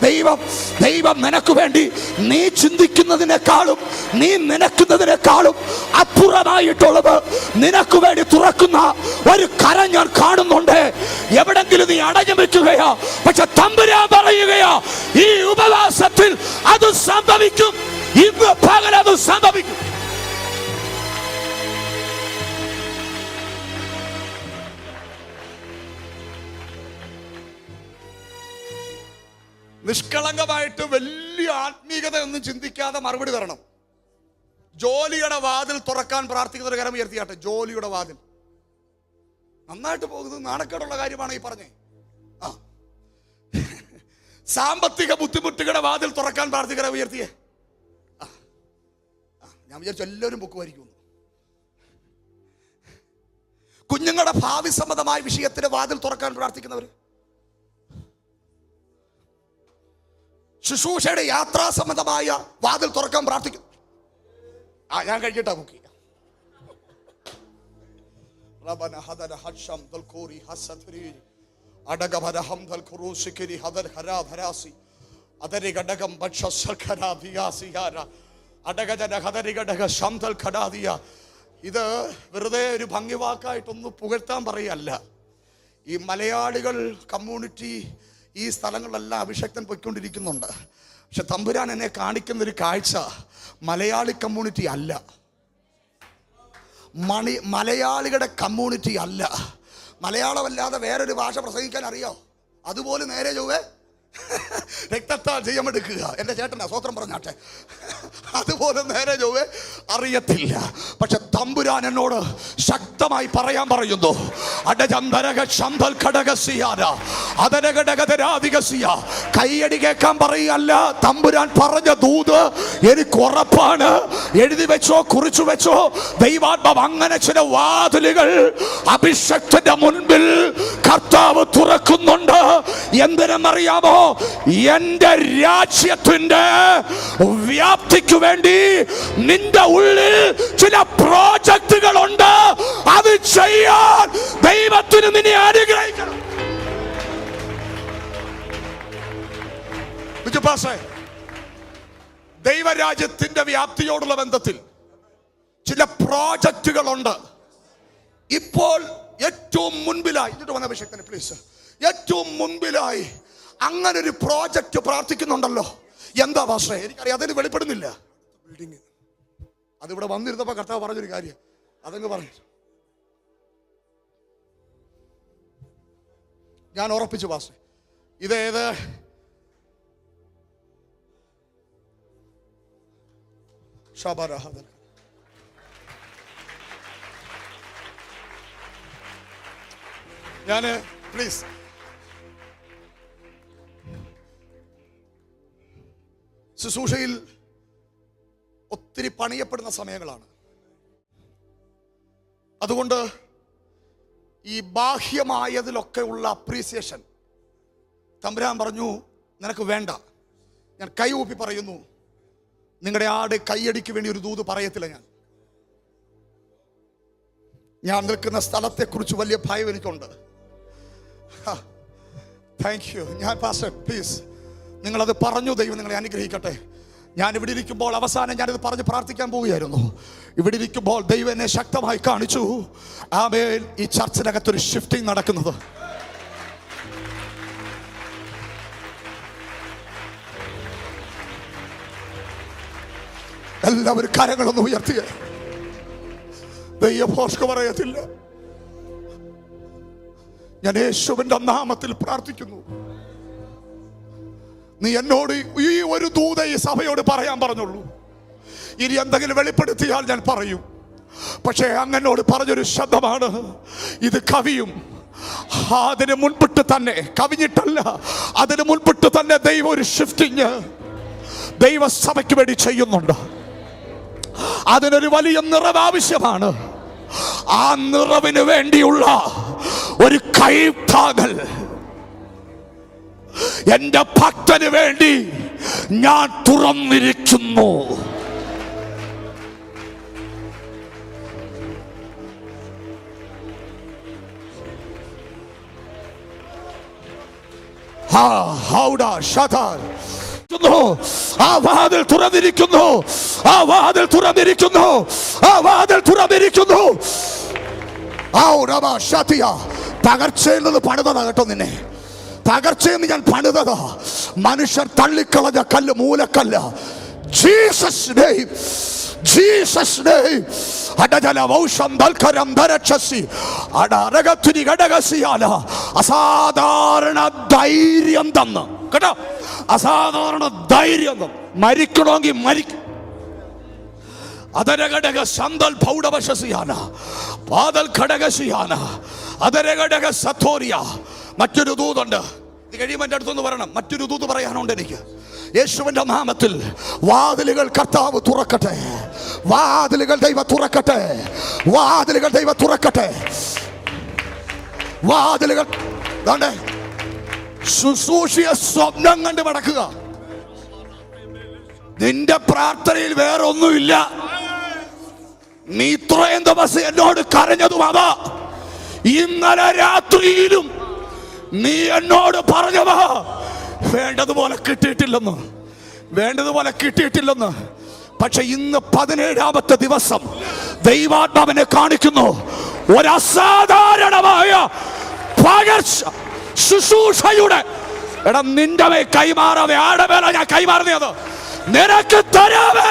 ദൈവം നിനക്ക് വേണ്ടി നീ ചിന്തിക്കുന്നതിനേക്കാളും നീ നനക്കുന്നതിനേക്കാളും അപ്പുറമായിട്ടുള്ളത് നിനക്ക് വേണ്ടി തുറക്കുന്ന ഒരു കരം ഞാൻ കാണുന്നുണ്ട്. എവിടെങ്കിലും നീ അടഞ്ഞു വെക്കുകയാ, പക്ഷെ തമ്പുരാൻ പറയുകയാ, ഈ ഉപവാസത്തിൽ അത് സംഭവിക്കും. ഇന്ന് പകൽ അത് സംഭവിക്കും. നിഷ്കളങ്കമായിട്ട് വലിയ ആത്മീയത ഒന്നും ചിന്തിക്കാതെ മറുപടി തരണം. ജോലിയുടെ വാതിൽ തുറക്കാൻ പ്രാർത്ഥിക്കുന്ന ഒരു കരം ഉയർത്തിയാട്ടെ. ജോലിയുടെ വാതിൽ നന്നായിട്ട് പോകുന്നത് നാണക്കേടുള്ള കാര്യമാണ് ഈ പറഞ്ഞേ. സാമ്പത്തിക ബുദ്ധിമുട്ടുകളുടെ വാതിൽ തുറക്കാൻ പ്രാർത്ഥിക്കുന്ന ഉയർത്തിയേ. ഞാൻ വിചാരിച്ചു എല്ലാവരും ബുക്ക് വായിക്കുന്നു. കുഞ്ഞുങ്ങളുടെ ഭാവി സംബന്ധമായ വിഷയത്തിന്റെ വാതിൽ തുറക്കാൻ പ്രാർത്ഥിക്കുന്നവർ, ശുശ്രൂഷയുടെ യാത്രാ സംബന്ധമായ വാതിൽ തുറക്കാൻ പ്രാർത്ഥിക്കും. ഞാൻ കഴിഞ്ഞിട്ടാ ബുക്ക് ചെയ്യാം. ഇത് വെറുതെ ഒരു ഭംഗിവാക്കായിട്ടൊന്ന് പുകഴ്ത്താൻ പറയല്ല. ഈ മലയാളികൾ കമ്മ്യൂണിറ്റി ഈ സ്ഥലങ്ങളിലെല്ലാം അഭിഷക്തൻ പൊയ്ക്കൊണ്ടിരിക്കുന്നുണ്ട്. പക്ഷെ തമ്പുരാൻ എന്നെ കാണിക്കുന്നൊരു കാഴ്ച മലയാളി കമ്മ്യൂണിറ്റി അല്ല, മലയാളികളുടെ കമ്മ്യൂണിറ്റി അല്ല. മലയാളമല്ലാതെ വേറൊരു ഭാഷ പ്രസംഗിക്കാൻ അറിയോ? അതുപോലെ നേരെ ചൊവ്വേ രക്തത്താൽ ജയമെടുക്കുക. എൻ്റെ ചേട്ടനാ സ്വത്രം പറഞ്ഞാട്ടെ. അതുപോലെ നേരെ ചൊവ്വേ അറിയത്തില്ല. പക്ഷെ തമ്പുരാൻ എന്നോട് ശക്തമായി പറയാൻ പറയുന്നു. കൈയടി കേൾക്കാൻ പറയല്ല, തമ്പുരാൻ പറഞ്ഞ ദൂത് എനിക്ക് ഉറപ്പാണ്. എഴുതി വെച്ചോ, കുറിച്ചു വെച്ചോ. ദൈവാത്മാവ് അങ്ങനെ ചില വാതിലുകൾ അഭിഷക്തന്റെ മുൻപിൽ കർത്താവ് തുറക്കുന്നുണ്ട്. എന്തിനെന്നറിയാമോ? എന്റെ രാജ്യത്തിന്റെ വ്യാപ്തിക്ക് വേണ്ടി നിന്റെ ഉള്ളിൽ ചില പ്രോജക്റ്റുകളുണ്ട്. അത് ചെയ്യാൻ ദൈവത്തിന് നിന്നെ അനുഗ്രഹിക്കണം. ദൈവരാജ്യത്തിന്റെ വ്യാപ്തിയോടുള്ള ബന്ധത്തിൽ ചില പ്രോജക്റ്റുകളുണ്ട്. ഇപ്പോൾ ഏറ്റവും മുൻപിലായി പ്ലീസ്, ഏറ്റവും മുൻപിലായി അങ്ങനെ ഒരു പ്രോജക്റ്റ് പ്രാർത്ഥിക്കുന്നുണ്ടല്ലോ. എന്താ ഭാഷേ? എനിക്കറിയാം, അതിന് വെളിപ്പെടുന്നില്ല. ബിൽഡിങ് അതിവിടെ വന്നിരുന്നപ്പോ കർത്താവ് പറഞ്ഞൊരു കാര്യം അതങ്ങ് പറഞ്ഞു. ഞാൻ ഉറപ്പിച്ചു ഭാഷേ, ഇതേത് ഞാന് പ്ലീസ് ശുശ്രൂഷയിൽ ഒത്തിരി പണിയപ്പെടുന്ന സമയങ്ങളാണ്. അതുകൊണ്ട് ഈ ബാഹ്യമായതിലൊക്കെ ഉള്ള അപ്രീസിയേഷൻ തമ്പുരാൻ പറഞ്ഞു നിനക്ക് വേണ്ട. ഞാൻ കൈ ഊപ്പി പറയുന്നു, നിങ്ങളുടെ ആട് കൈയടിക്ക് വേണ്ടി ഒരു ദൂത് പറയത്തില്ല. ഞാൻ നിൽക്കുന്ന സ്ഥലത്തെക്കുറിച്ച് വലിയ ഭയം എനിക്കുണ്ട്. Thank you. ഞാൻ പാസ്റ്റർ പ്ലീസ് നിങ്ങളത് പറഞ്ഞു. ദൈവം നിങ്ങളെ അനുഗ്രഹിക്കട്ടെ. ഞാൻ ഇവിടെ ഇരിക്കുമ്പോൾ അവസാനം ഞാനിത് പറഞ്ഞ് പ്രാർത്ഥിക്കാൻ പോവുകയായിരുന്നു. ഇവിടെ ഇരിക്കുമ്പോൾ ദൈവം എന്നെ ശക്തമായി കാണിച്ചു. ആമേൻ. ഈ ചർച്ചിനകത്തൊരു ഷിഫ്റ്റിംഗ് നടക്കുന്നത്. എല്ലാവരും കരങ്ങളൊന്നും ഉയർത്തിയ ദൈവഭോഷ്ക പറയത്തില്ല. ഞാൻ യേശുവിന്റെ നാമത്തിൽ പ്രാർത്ഥിക്കുന്നു. നീ എന്നോട് ഈ ഒരു ദൂത ഈ സഭയോട് പറയാൻ പറഞ്ഞുള്ളൂ. ഇനി എന്തെങ്കിലും വെളിപ്പെടുത്തിയാൽ ഞാൻ പറയും. പക്ഷേ അങ്ങനോട് പറഞ്ഞൊരു ശബ്ദമാണ് ഇത് കവിയും. അതിന് മുൻപിട്ട് തന്നെ, കവിഞ്ഞിട്ടല്ല, അതിന് മുൻപിട്ട് തന്നെ ദൈവം ഒരു ഷിഫ്റ്റിങ് ദൈവസഭയ്ക്ക് വേണ്ടി ചെയ്യുന്നുണ്ട്. അതിനൊരു വലിയ നിറവ് ആവശ്യമാണ്. ആ നിറവിന് വേണ്ടിയുള്ള ഒരു കൈത്താങ്ങൽ എന്റെ ഭക്തന് വേണ്ടി ഞാൻ തുറന്നിരിക്കുന്നു. ആ വാതിൽ തുറന്നിരിക്കുന്നു. ആ വാതിൽ തുറന്നിരിക്കുന്നു. ആ വാതിൽ തുറന്നിരിക്കുന്നു. തകർച്ചയിൽ നിന്ന് പണിതതാ കേട്ടോ. നിന്നെ തകർച്ചയിൽ നിന്ന് ഞാൻ പണിതതാ. മനുഷ്യർ തള്ളിക്കളഞ്ഞ കല്ല്, മൂലക്കല്ല്. Jesus name, Jesus name. അസാധാരണ ധൈര്യം തന്ന് കേട്ടോ. അസാധാരണ ധൈര്യം തന്നു. മരിക്കണമെങ്കിൽ മരിക്കും. അതരഘടക സന്തൽ പൗഡവശസിയാന പാതൽ ഘടകസിയാന അതരഘടക സത്തോരിയ. മറ്റൊരു ദൂതുണ്ട്. ഇത് കഴിയുമ്പോൾ എൻ്റെ അടുത്തൊന്ന് പറയണം. മറ്റൊരു ദൂത് പറയാനുണ്ട് എനിക്ക്. യേശുവിന്റെ നാമത്തിൽ വാതിലുകൾ കർത്താവ് തുറക്കട്ടെ. വാതിലുകൾ ദൈവം തുറക്കട്ടെ. വാതിലുകൾ ദൈവം തുറക്കട്ടെ. വാതിലുകൾ ശുശ്രൂഷയെ സ്വപ്നം കണ്ട് മടക്കുക. നിന്റെ പ്രാർത്ഥനയിൽ വേറെ ഒന്നുമില്ല. നീ ഇത്രയും ദിവസം എന്നോട് കരഞ്ഞതും അതാ. ഇന്നലെ രാത്രിയിലും നീ എന്നോട് പറഞ്ഞതാ വേണ്ടതുപോലെ കിട്ടിയിട്ടില്ലെന്ന്, വേണ്ടതുപോലെ കിട്ടിയിട്ടില്ലെന്ന്. പക്ഷെ ഇന്ന് 17ാമത്തെ ദിവസം ദൈവാത്മാവിനെ കാണിക്കുന്നു. ഒരസാധാരണമായ പകർച്ച ശുശ്രൂഷയുടെ നിന്റെ മേൽ കൈമാറാവേ, ആടെ മേല ഞാൻ കൈമാറുന്നത് നിനക്ക് തരാവേ.